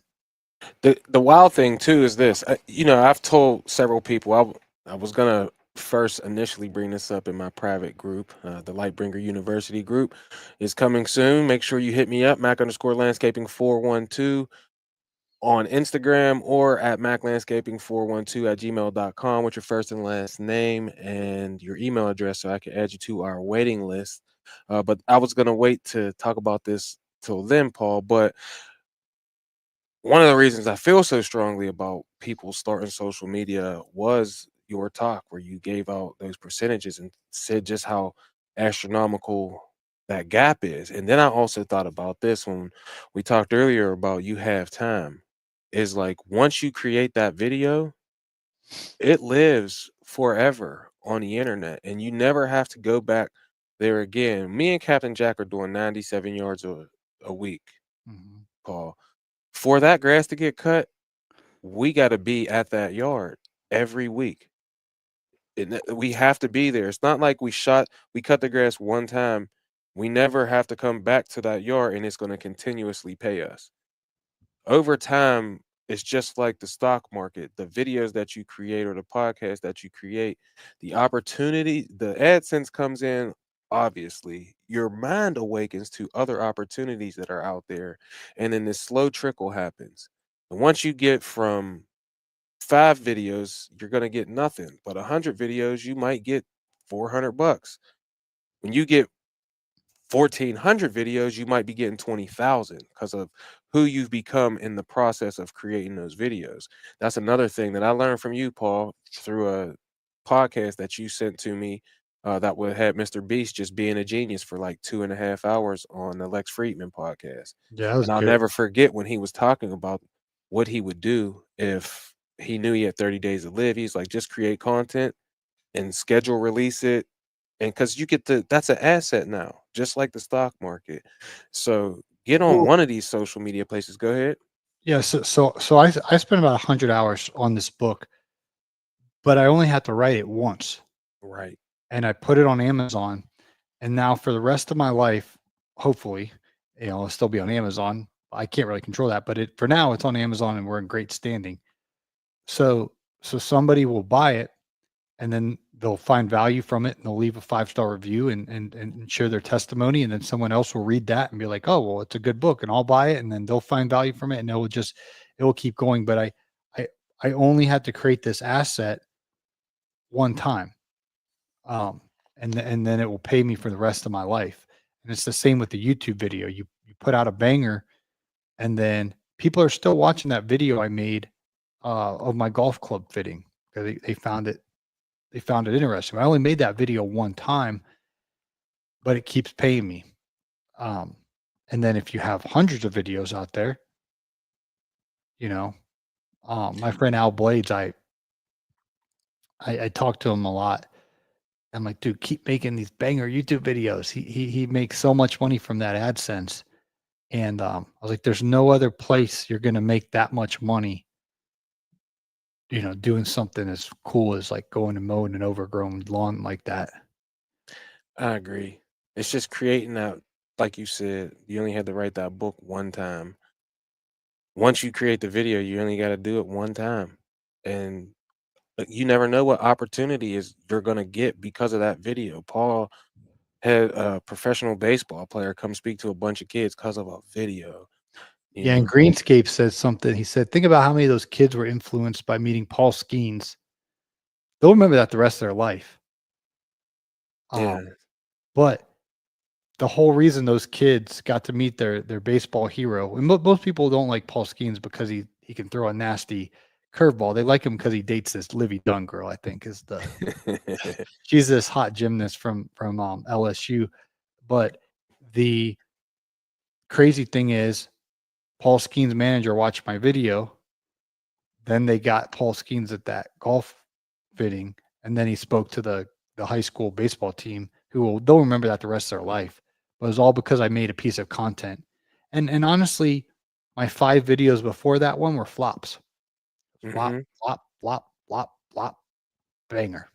The wild thing too is this. I've told several people I was gonna first initially bring this up in my private group. The Lightbringer University group is coming soon. Make sure you hit me up, Mac_landscaping412 on Instagram or at maclandscaping412 at gmail.com with your first and last name and your email address so I can add you to our waiting list. But I was gonna wait to talk about this till then, Paul. But one of the reasons I feel so strongly about people starting social media was your talk where you gave out those percentages and said just how astronomical that gap is. And then I also thought about this when we talked earlier about you have time. Is like once you create that video, it lives forever on the internet and you never have to go back there again. Me and Captain Jack are doing 97 yards a week, Mhm. Paul. For that grass to get cut, we got to be at that yard every week. We have to be there. It's not like we cut the grass one time. We never have to come back to that yard and it's going to continuously pay us. Over time, it's just like the stock market, the videos that you create or the podcast that you create, the opportunity, the AdSense comes in, obviously, your mind awakens to other opportunities that are out there. And then this slow trickle happens. And once you get from 5 videos, you're going to get nothing. But 100 videos, you might get $400. When you get 1,400 videos, you might be getting 20,000 because of who you've become in the process of creating those videos. That's another thing that I learned from you, Paul, through a podcast that you sent to me that would had Mr. Beast just being a genius for like 2.5 hours on the Lex Friedman podcast. Yeah, that was And I'll good. never forget when he was talking about what he would do if he knew he had 30 days to live. He's like, just create content and schedule release it, and because you get that's an asset now, just like the stock market. So get on Well, one of these social media places. Go ahead. yeah. So I spent about 100 hours on this book, but I only had to write it once, Right. and I put it on Amazon. And now for the rest of my life, hopefully, it'll still be on Amazon. I can't really control that, but for now it's on Amazon and we're in great standing. So somebody will buy it and then they'll find value from it and they'll leave a 5-star review and share their testimony. And then someone else will read that and be like, oh, well, it's a good book and I'll buy it. And then they'll find value from it and it will keep going. But I, I only had to create this asset one time. Um, and then it will pay me for the rest of my life. And it's the same with the YouTube video. You put out a banger and then people are still watching that video I made of my golf club fitting because they found it interesting. I only made that video one time, but it keeps paying me. Um, and then if you have hundreds of videos out there, you know, my friend Al Blades, I talk to him a lot. I'm like, dude, keep making these banger YouTube videos. He makes so much money from that AdSense. And I was like, there's no other place you're gonna make that much money, doing something as cool as like going and mowing an overgrown lawn like that. I agree. It's just creating that, like you said, you only had to write that book one time. Once you create the video, you only got to do it one time. And you never know what opportunity is you're going to get because of that video. Paul had a professional baseball player come speak to a bunch of kids because of a video, you Yeah, and know? Greenscape says something. He said, think about how many of those kids were influenced by meeting Paul Skeens. They'll remember that the rest of their life. Yeah. But the whole reason those kids got to meet their baseball hero, and most people don't like Paul Skeens because he can throw a nasty curveball. They like him because he dates this Livy Dunn girl, I think is she's this hot gymnast from LSU. But the crazy thing is, Paul Skeens' manager watched my video. Then they got Paul Skeens at that golf fitting, and then he spoke to the high school baseball team, they'll remember that the rest of their life. But it was all because I made a piece of content. And honestly, my 5 videos before that one were flops. Flop, Mhm. flop, flop, flop, flop, banger.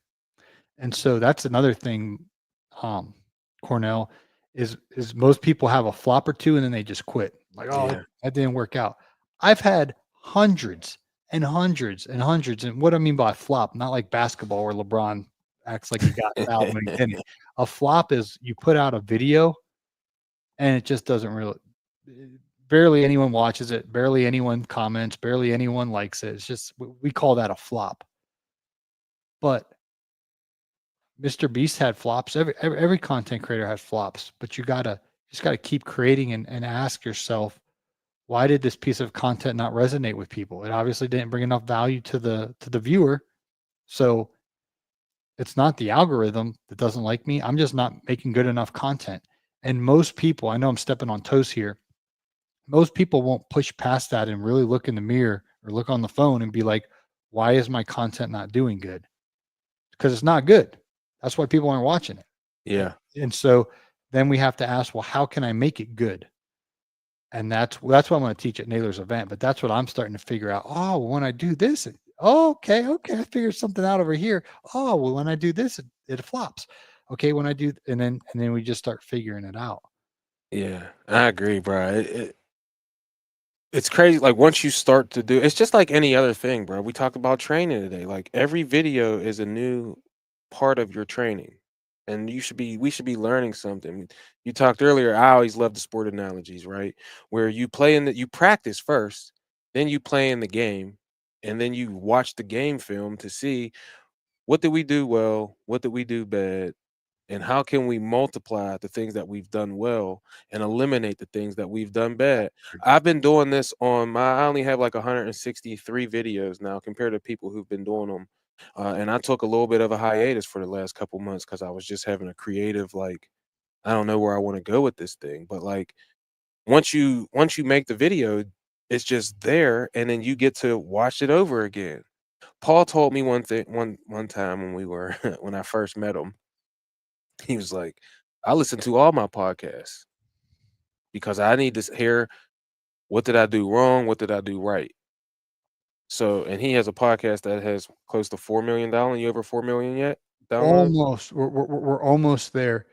And so that's another thing, um, Cornell, is most people have a flop or 2 and then they just quit. Like, oh, Yeah. that didn't work out. I've had hundreds and hundreds and hundreds. And what I mean by flop, not like basketball where LeBron acts like he got fouled when he didn't. A flop is you put out a video and it just doesn't really, barely anyone watches it, barely anyone comments, barely anyone likes it. It's just, we call that a flop. But Mr. Beast had flops. Every content creator has flops, but you just gotta keep creating and ask yourself, why did this piece of content not resonate with people? It obviously didn't bring enough value to the viewer. So it's not the algorithm that doesn't like me. I'm just not making good enough content. And most people, I know I'm stepping on toes here. Most people won't push past that and really look in the mirror or look on the phone and be like, why is my content not doing good? Because it's not good. That's why people aren't watching it. Yeah. And so then we have to ask, well, how can I make it good? And that's what I'm going to teach at Naylor's event. But that's what I'm starting to figure out. Oh, when I do this, okay, I figured something out over here. Oh, well, when I do this, it flops. Okay, when I do, and then we just start figuring it out. Yeah. I agree, bro. It's crazy. Like once you start to do, it's just like any other thing, bro. We talked about training today. Like every video is a new part of your training, and we should be learning something. You talked earlier. I always love the sport analogies, right? Where you practice first, then you play in the game, and then you watch the game film to see what did we do well, what did we do bad, and how can we multiply the things that we've done well and eliminate the things that we've done bad. I've been doing this I only have like 163 videos now compared to people who've been doing them, and I took a little bit of a hiatus for the last couple months because I was just having a creative, like, I don't know where I want to go with this thing. But like once you make the video, it's just there, and then you get to watch it over again. Paul told me one thing one time when we were when I first met him. He was like, I listen to all my podcasts because I need to hear what did I do wrong, what did I do right. So, and he has a podcast that has close to 4 million downloads. You over 4 million yet? Downloads? Almost, we're almost there.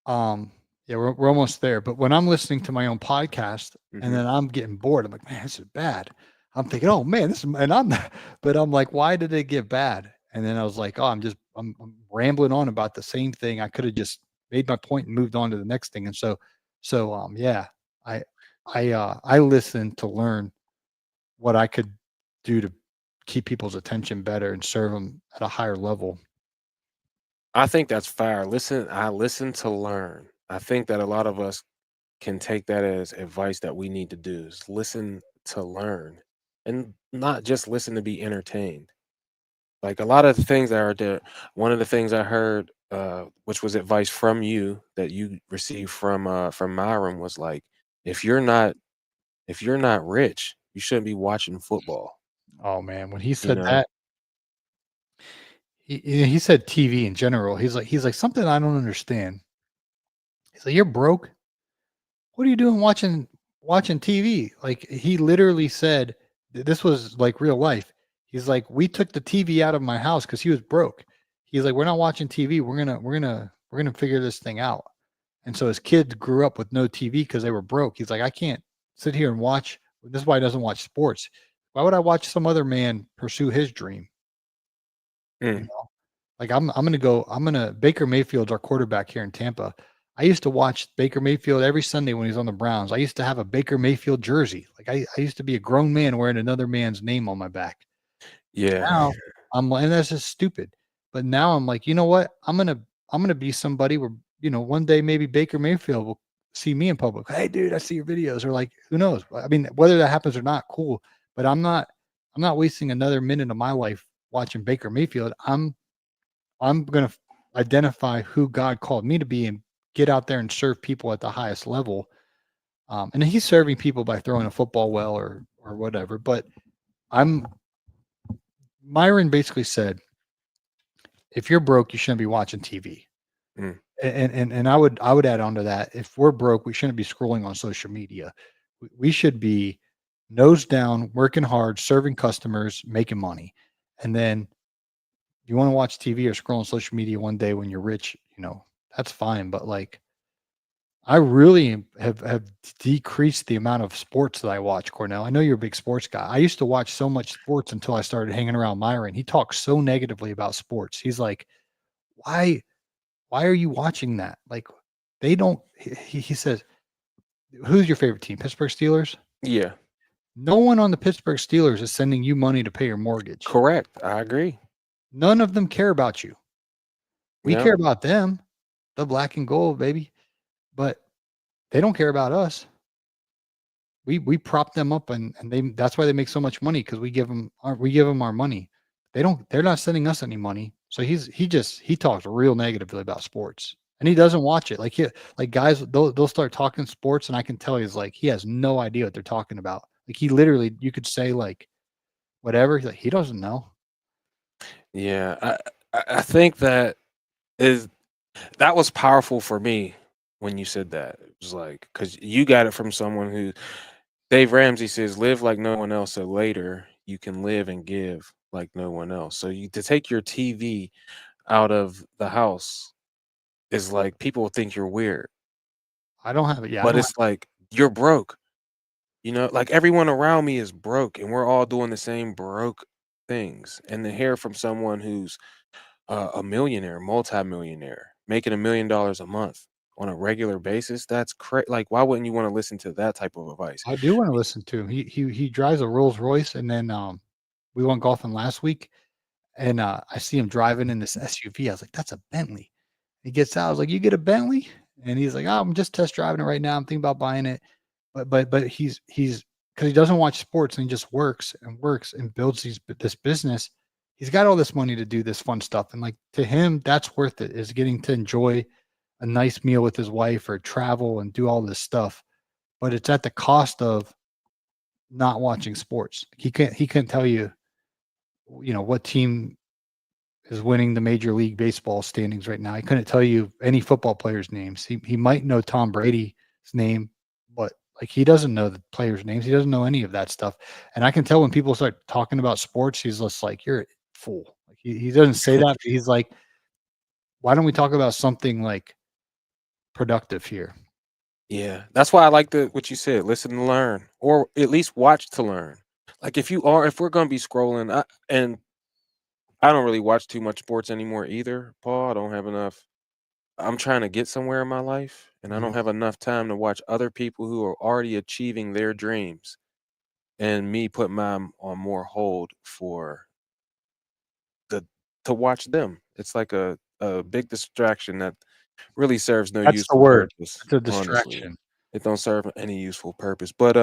Yeah, we're almost there. But when I'm listening to my own podcast and Hmm. then I'm getting bored, I'm like, man, this is bad. I'm thinking, oh man, this is, and I'm, but I'm like, why did it get bad? And then I was like, oh, I'm rambling on about the same thing. I could have just made my point and moved on to the next thing. And yeah, I I listened to learn what I could do to keep people's attention better and serve them at a higher level. I think that's fair. I listen to learn. I think that a lot of us can take that as advice that we need to do is listen to learn and not just listen to be entertained. Like a lot of the things that are there, one of the things I heard, which was advice from you that you received from Myron was like, if you're not if you're not rich, you shouldn't be watching football. Oh man, when he You said know? that, he said TV in general. He's like something I don't understand. He's like, you're broke. What are you doing watching TV? Like he literally said, this was like real life. He's like, we took the TV out of my house because he was broke. He's like, we're not watching TV. We're gonna figure this thing out. And so his kids grew up with no TV because they were broke. He's like, I can't sit here and watch. This is why he doesn't watch sports. Why would I watch some other man pursue his dream? You Mm, know, like I'm gonna Baker Mayfield's our quarterback here in Tampa. I used to watch Baker Mayfield every Sunday when he was on the Browns. I used to have a Baker Mayfield jersey. Like I used to be a grown man wearing another man's name on my back. yeah. Now and that's just stupid. But now I'm like, you know what? I'm gonna be somebody where, one day maybe Baker Mayfield will see me in public. Hey dude, I see your videos. Or like, who knows? I mean, whether that happens or not, cool. But I'm not wasting another minute of my life watching Baker Mayfield. I'm gonna identify who God called me to be and get out there and serve people at the highest level. And he's serving people by throwing a football well or whatever. But I'm Myron basically said, if you're broke, you shouldn't be watching TV. Mm, And I would add on to that. If we're broke, we shouldn't be scrolling on social media. We should be nose down, working hard, serving customers, making money. And then you want to watch TV or scroll on social media one day when you're rich, that's fine. But like I really have decreased the amount of sports that I watch, Cornell. I know you're a big sports guy. I used to watch so much sports until I started hanging around Myron. He talks so negatively about sports. He's like, "Why why are you watching that?" Like they don't he says, "Who's your favorite team? Pittsburgh Steelers?" yeah. No one on the Pittsburgh Steelers is sending you money to pay your mortgage. Correct. I agree. None of them care about you. We Yeah. care about them, the black and gold, baby, but they don't care about us. We prop them up and that's why they make so much money because we give them our money. They're not sending us any money. So he talks real negatively about sports and he doesn't watch it. Like guys they'll start talking sports and I can tell he's like he has no idea what they're talking about. Like he literally you could say like whatever, he's like he doesn't know. Yeah. I think is that was powerful for me when you said that. It was like because you got it from someone who Dave Ramsey says, "Live like no one else, so later you can live and give like no one else." So you to take your TV out of the house is like people think you're weird, I don't have it. Yeah, I but don't it's like you're broke. You know, like everyone around me is broke, and we're all doing the same broke things. And to hear from someone who's a millionaire, multimillionaire, making $1 million a month on a regular basis, that's crazy. Like, why wouldn't you want to listen to that type of advice? I do want to listen to him. He drives a Rolls Royce and then we went golfing last week and I see him driving in this SUV. I was like, that's a Bentley. He gets out. I was like, "You get a Bentley?" And he's like, "Oh, I'm just test driving it right now. I'm thinking about buying it." But he's because he doesn't watch sports and he just works and builds this business. He's got all this money to do this fun stuff, and like to him, that's worth it. Is getting to enjoy a nice meal with his wife or travel and do all this stuff. But it's at the cost of not watching sports. He couldn't tell you, what team is winning the Major League Baseball standings right now. I couldn't tell you any football players' names. He might know Tom Brady's name, but like he doesn't know the players' names. He doesn't know any of that stuff. And I can tell when people start talking about sports, he's just like, "You're a fool." Like he doesn't say that, but he's like, "Why don't we talk about something like productive here?" Yeah, that's why I like the what you said. Listen to learn, or at least watch to learn. Like if we're gonna be scrolling, and I don't really watch too much sports anymore either, Paul. I don't have enough. I'm trying to get somewhere in my life, and I don't Mhm. have enough time to watch other people who are already achieving their dreams, and me put mine on more hold for the to watch them. It's like a big distraction that really serves no That's the useful word. purpose, It's a honestly. distraction. It don't serve any useful purpose. But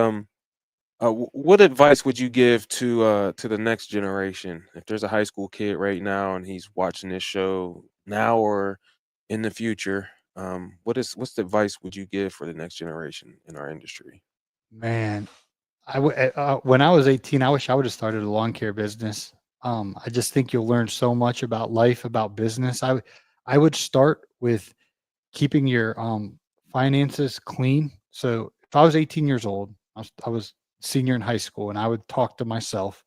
what advice would you give to the next generation? If there's a high school kid right now and he's watching this show now or in the future, what's the advice would you give for the next generation in our industry? Man, when I was 18, I wish I would have started a lawn care business. I just think you'll learn so much about life, about business. I would start with keeping your finances clean. So if I was 18 years old, I was senior in high school, and I would talk to myself.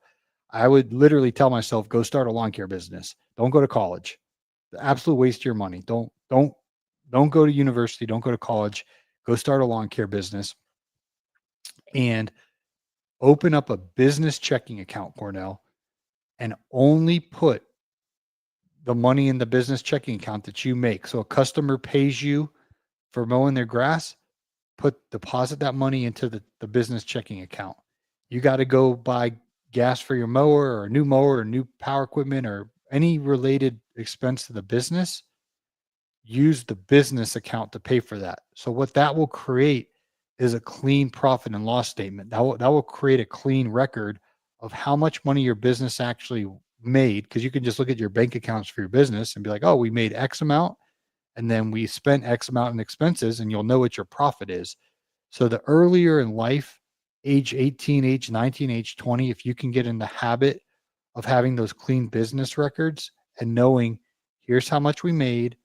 I would literally tell myself, "Go start a lawn care business. Don't go to college. The absolute waste of your money. Don't go to university. Don't go to college. Go start a lawn care business and open up a business checking account, Cornell, and only put the money in the business checking account that you make. So a customer pays you for mowing their grass, deposit that money into the business checking account. You got to go buy gas for your mower or a new mower or new power equipment or any related expense to the business. Use the business account to pay for that. So what that will create is a clean profit and loss statement. That will create a clean record of how much money your business actually made, because you can just look at your bank accounts for your business and be like, "Oh, we made X amount and then we spent X amount in expenses," and you'll know what your profit is. So the earlier in life, age 18, age 19, age 20, if you can get in the habit of having those clean business records and knowing, here's how much we made,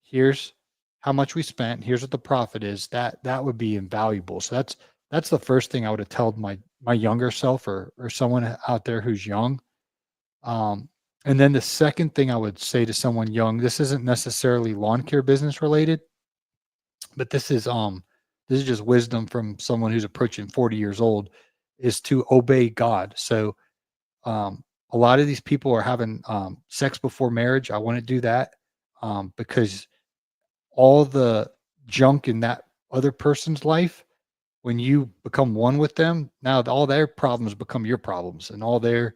here's how much we spent, here's what the profit is, that would be invaluable. So that's the first thing I would have told my younger self, or someone out there who's young. And then the second thing I would say to someone young, this isn't necessarily lawn care business related, but this is just wisdom from someone who's approaching 40 years old, is to obey God. So a lot of these people are having sex before marriage. I wouldn't do that, because all the junk in that other person's life, when you become one with them, now all their problems become your problems, and all their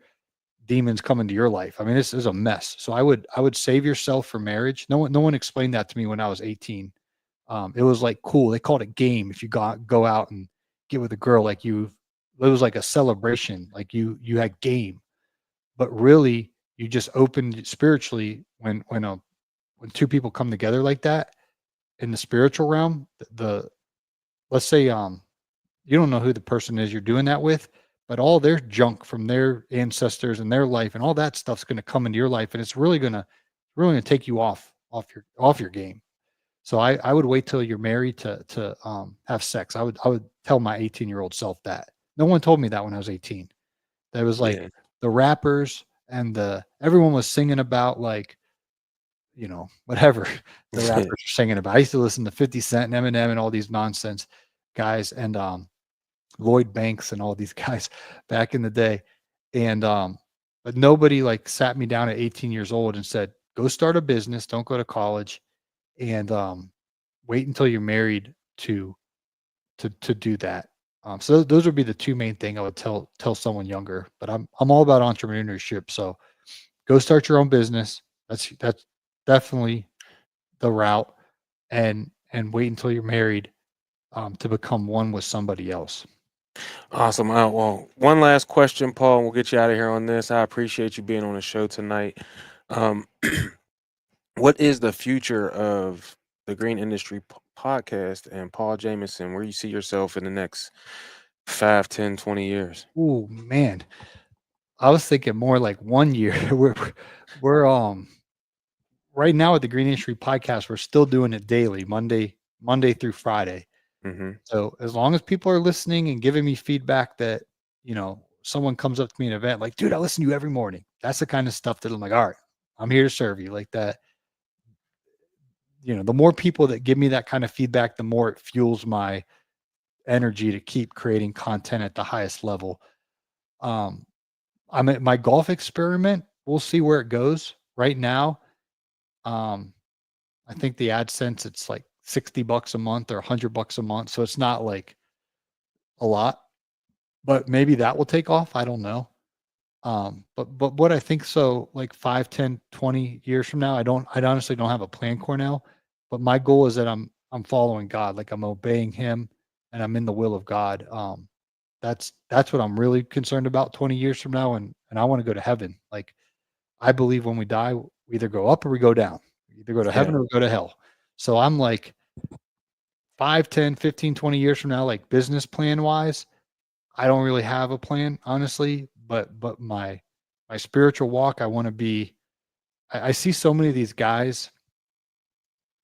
demons come into your life. I mean, this is a mess. So I would save yourself for marriage. No one explained that to me when I was 18. It was like cool. They called it game. If you go out and get with a girl, like it was like a celebration. Like you had game, but really you just opened spiritually when two people come together like that in the spiritual realm. The let's say you don't know who the person is you're doing that with, but all their junk from their ancestors and their life and all that stuff's going to come into your life, and it's really gonna take you off your game. So I would wait till you're married to have sex. I would tell my 18-year-old self that. No one told me that when I was 18. That was like Yeah. the rappers and the everyone was singing about, like, whatever the rappers are singing about. I used to listen to 50 Cent and Eminem and all these nonsense guys, and Lloyd Banks and all these guys back in the day. And but nobody like sat me down at 18 years old and said, "Go start a business, don't go to college, and wait until you're married to do that." So those would be the two main thing I would tell someone younger. But I'm all about entrepreneurship, so go start your own business. That's definitely the route, and wait until you're married, to become one with somebody else. Awesome. Well, one last question, Paul, and we'll get you out of here on this. I appreciate you being on the show tonight. Um, what is the future of the Green Industry Podcast and Paul Jameson? Where you see yourself in the next 5, 10, 20 years? Oh man, I was thinking more like 1 year. We're right now at the Green Industry Podcast. We're still doing it daily, Monday through Friday. Hmm. So as long as people are listening and giving me feedback that, someone comes up to me in an event like, "Dude, I listen to you every morning." That's the kind of stuff that I'm like, "All right, I'm here to serve you." Like that. The more people that give me that kind of feedback, the more it fuels my energy to keep creating content at the highest level. Um, I'm at my golf experiment. we'll see where it goes. Right now, um, I think the AdSense it's like $60 a month or $100 a month, so it's not like a lot, but maybe that will take off. I don't know. But what I think so like 5, 10, 20 years from now, I honestly don't have a plan, Cornell, but my goal is that I'm following God, like I'm obeying him and I'm in the will of God. That's what I'm really concerned about 20 years from now and I want to go to heaven. Like I believe when we die, we either go up or we go down. We either go to heaven Yeah. or we go to hell. So I'm like 5, 10, 15, 20 years from now, like business plan wise, I don't really have a plan, honestly, but my spiritual walk, I want to be I see so many of these guys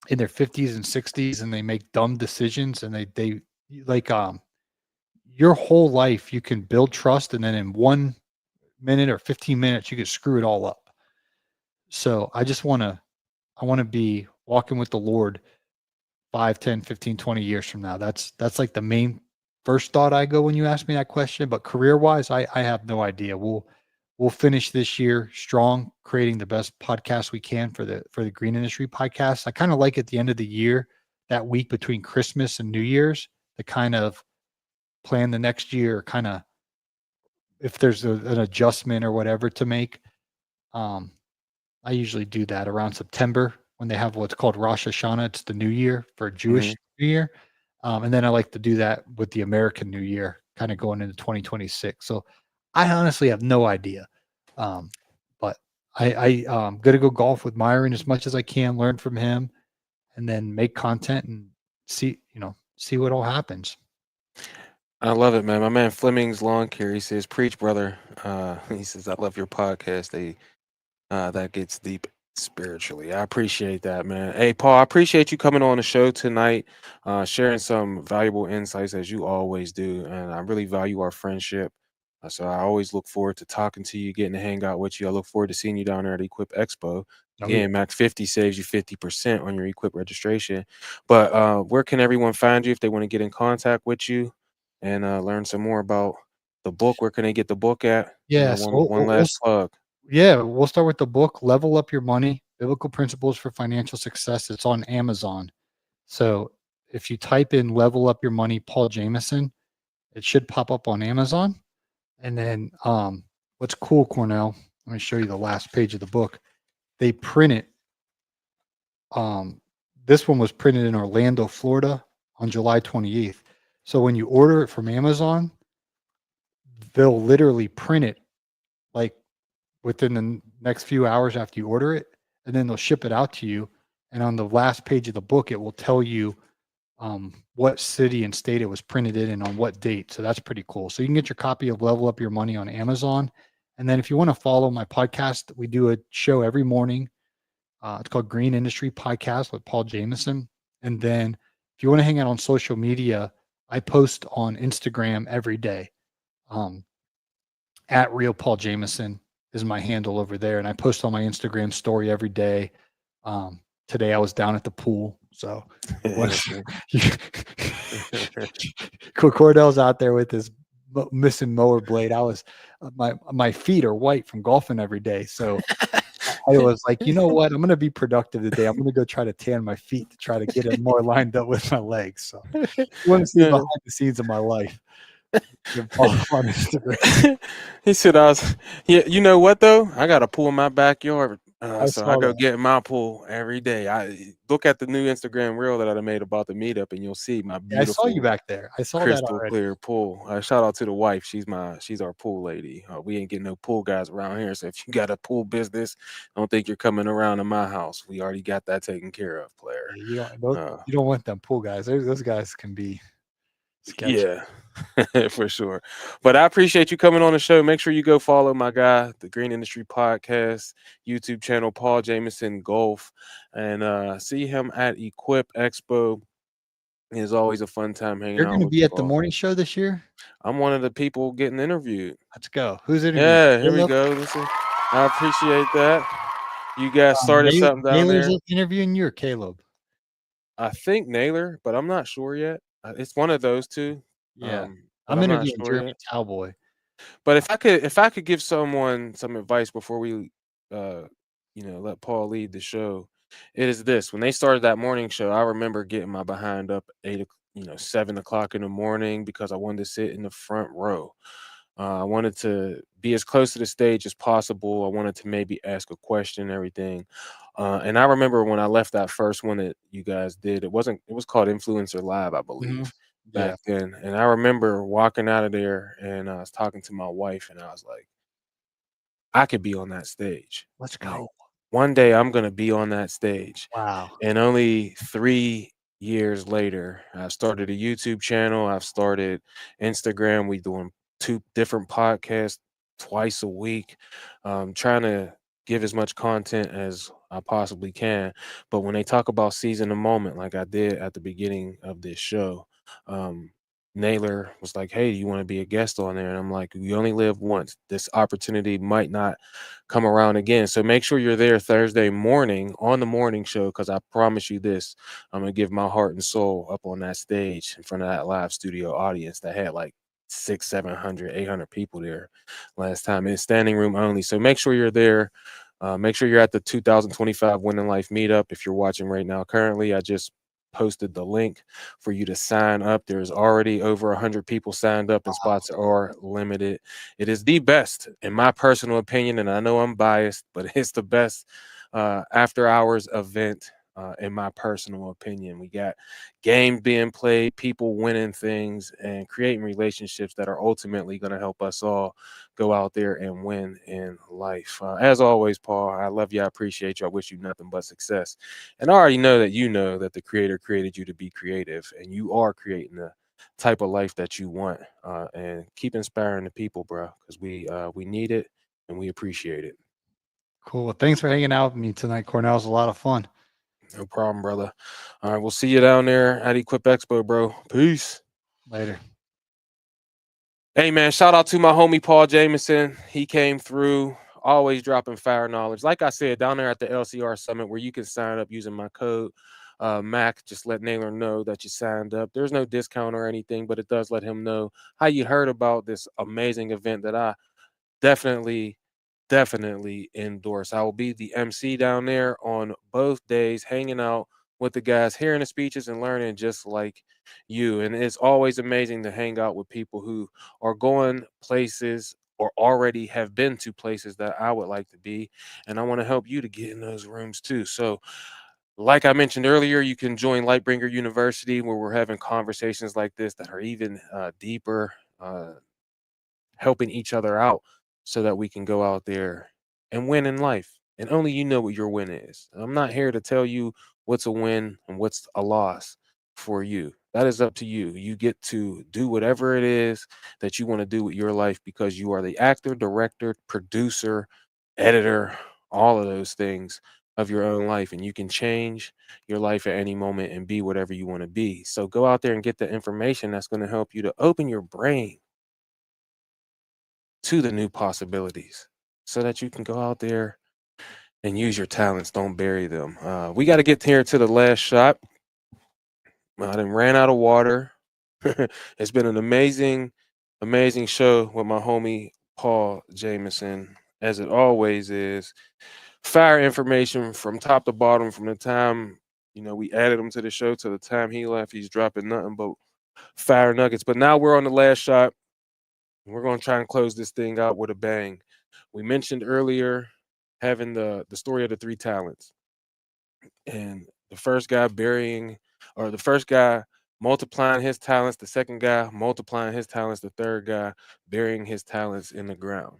in their 50s and 60s and they make dumb decisions and they like your whole life you can build trust and then in 1 minute or 15 minutes you could screw it all up. So I want to be walking with the Lord 5, 10, 15, 20 years from now. That's like the main first thought I go when you ask me that question. But career wise, I have no idea. We'll finish this year strong, creating the best podcast we can for the green industry podcast. I kind of like at the end of the year, that week between Christmas and New Year's, to kind of plan the next year, kind of if there's an adjustment or whatever to make. Um, I usually do that around September when they have what's called Rosh Hashanah. It's the New Year for Hmm. Jewish New Year. And then I like to do that with the American New Year, kind of going into 2026. So I honestly have no idea. Um, but I'm going to go golf with Myron as much as I can, learn from him, and then make content and see what all happens. I love it, man. My man Fleming's Lawn Care, he says, "Preach, brother." He says, "I love your podcast. That gets deep spiritually." I appreciate that, man. Hey, Paul, I appreciate you coming on the show tonight, sharing some valuable insights as you always do, and I really value our friendship. So I always look forward to talking to you, getting to hang out with you. I look forward to seeing you down there at Equip Expo. Oh yeah. Again, Max 50 saves you 50% on your Equip registration. But where can everyone find you if they want to get in contact with you and learn some more about the book? Where can they get the book at? Yes. One last plug. Yeah, we'll start with the book, Level Up Your Money, Biblical Principles for Financial Success. It's on Amazon. So if you type in Level Up Your Money, Paul Jameson, it should pop up on Amazon. And then what's cool, Cornell, let me show you the last page of the book. They print it. Um, this one was printed in Orlando, Florida on July 28th. So when you order it from Amazon, they'll literally print it like within the next few hours after you order it, and then they'll ship it out to you. And on the last page of the book, it will tell you what city and state it was printed in and on what date. So that's pretty cool. So you can get your copy of Level Up Your Money on Amazon. And then if you want to follow my podcast, we do a show every morning. It's called Green Industry Podcast with Paul Jameson. And then if you want to hang out on social media, I post on Instagram every day. Um, at Real Paul Jameson is my handle over there, and I post on my Instagram story every day. Today I was down at the pool, so what Cordell's out there with his missing mower blade. I was my feet are white from golfing every day, so I was like, you know what? I'm going to be productive today. I'm going to go try to tan my feet to try to get it more lined up with my legs. So, if you want to see behind the scenes of my life, you can follow on Instagram. He said, "I was, yeah. You know what though? I got a pool in my backyard, I so I saw go that. get in my pool every day. I look at the new Instagram reel that I made about the meetup, and you'll see my Yeah, I saw you beautiful, back there. I saw that crystal already. clear pool. Shout out to the wife. She's our pool lady. We ain't getting no pool guys around here. So if you got a pool business, don't think you're coming around to my house. We already got that taken care of, player. Yeah, Uh, you don't want them pool guys. Those guys can be sketchy. Yeah, for sure. But I appreciate you coming on the show. Make sure you go follow my guy, the Green Industry Podcast, YouTube channel, Paul Jameson Golf, and see him at Equip Expo. It's always a fun time hanging You're out gonna with be you at the all. morning show this year? I'm one of the people getting interviewed. Let's go. Who's interviewing? Yeah, here we Caleb? go. Listen, I appreciate that. You guys started something down Naylor's there. interviewing you or Caleb? I think Naylor, but I'm not sure yet. It's one of those two, Yeah. but I'm I'm not interviewing sure Jeremy yet. Talboy. But if I could give someone some advice before we uh, let Paul lead the show. It is this: when they started that morning show, I remember getting my behind up 7 o'clock in the morning because I wanted to sit in the front row. I wanted to be as close to the stage as possible. I wanted to maybe ask a question and everything. And I remember when I left that first one that you guys did, it was called Influencer Live, I Hmm. believe, Yeah. back then. And I remember walking out of there and I was talking to my wife and I was like, I could be on that stage. Let's Like go. one day I'm gonna be on that stage. Wow. And only 3 years later, I've started a YouTube channel. I've started Instagram. We doing two different podcasts twice a week. Trying to give as much content as I possibly can. But when they talk about seizing the moment, like I did at the beginning of this show, um, Naylor was like, "Hey, do you want to be a guest on there?" And I'm like, "We only live once. This opportunity might not come around again. So make sure you're there Thursday morning on the morning show because I promise you this, I'm gonna give my heart and soul up on that stage in front of that live studio audience that had like 600, 700, 800 people there last time. It's standing room only. So make sure you're there. Make sure you're at the 2025 Winning Life meetup. If you're watching right now, currently, I just posted the link for you to sign up. There's already over 100 people signed up and spots are limited. It is the best, in my personal opinion, and I know I'm biased, but it's the best after hours event. In my personal opinion, we got games being played, people winning things, and creating relationships that are ultimately going to help us all go out there and win in life. As always, Paul, I love you. I appreciate you. I wish you nothing but success. And I already know that the creator created you to be creative, and you are creating the type of life that you want. And keep inspiring the people, bro, because we need it and we appreciate it. Cool. Well, thanks for hanging out with me tonight, Cornell. It was a lot of fun. No problem, brother. All right, we'll see you down there at Equip Expo, bro. Peace. Later. Hey man, shout out to my homie Paul Jameson. He came through, always dropping fire knowledge. Like I said, down there at the LCR Summit, where you can sign up using my code Mac. Just let Naylor know that you signed up. There's no discount or anything, but it does let him know how you heard about this amazing event that I definitely, definitely endorse. I will be the MC down there on both days, hanging out with the guys, hearing the speeches and learning just like you. And it's always amazing to hang out with people who are going places or already have been to places that I would like to be. And I want to help you to get in those rooms too. So, like I mentioned earlier, you can join Lightbringer University where we're having conversations like this that are even deeper. Helping each other out so that we can go out there and win in life. And only you know what your win is. I'm not here to tell you what's a win and what's a loss for you. That is up to you. You get to do whatever it is that you want to do with your life because you are the actor, director, producer, editor, all of those things of your own life. And you can change your life at any moment and be whatever you want to be. So go out there and get the information that's going to help you to open your brain to the new possibilities so that you can go out there and use your talents. Don't bury them. We got to get here to the last shot. I done ran out of water. It's been an amazing, amazing show with my homie Paul Jameson, as it always is. Fire information from top to bottom, from the time we added him to the show to the time he left. He's dropping nothing but fire nuggets. But now we're on the last shot. We're going to try and close this thing out with a bang. We mentioned earlier having the story of the three talents, and the first guy burying, or the first guy multiplying his talents, the second guy multiplying his talents, the third guy burying his talents in the ground.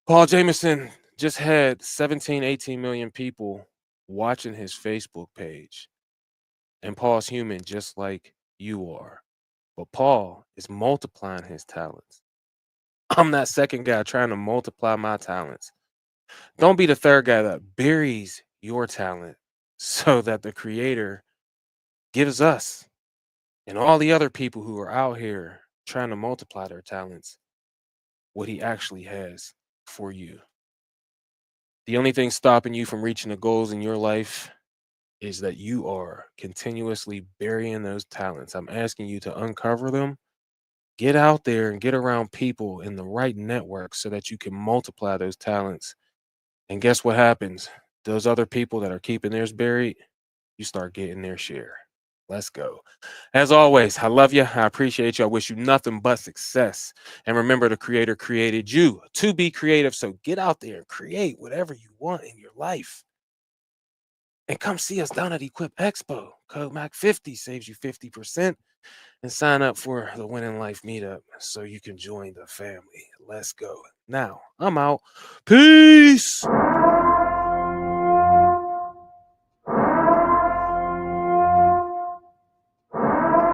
Paul Jameson just had 17, 18 million people watching his Facebook page, and Paul's human just like you are. But Paul is multiplying his talents. I'm that second guy trying to multiply my talents. Don't be the third guy that buries your talent so that the creator gives us and all the other people who are out here trying to multiply their talents what he actually has for you. The only thing stopping you from reaching the goals in your life is that you are continuously burying those talents. I'm asking you to uncover them. Get out there and get around people in the right network so that you can multiply those talents And guess what happens? Those other people that are keeping theirs buried, you start getting their share. Let's go. As always, I love you. I appreciate you. I wish you nothing but success. And remember, the creator created you to be creative. So get out there and create whatever you want in your life. And come see us down at Equip Expo. Code MAC50 saves you 50%. And sign up for the Winning Life meetup so you can join the family. Let's go. Now, I'm out. Peace.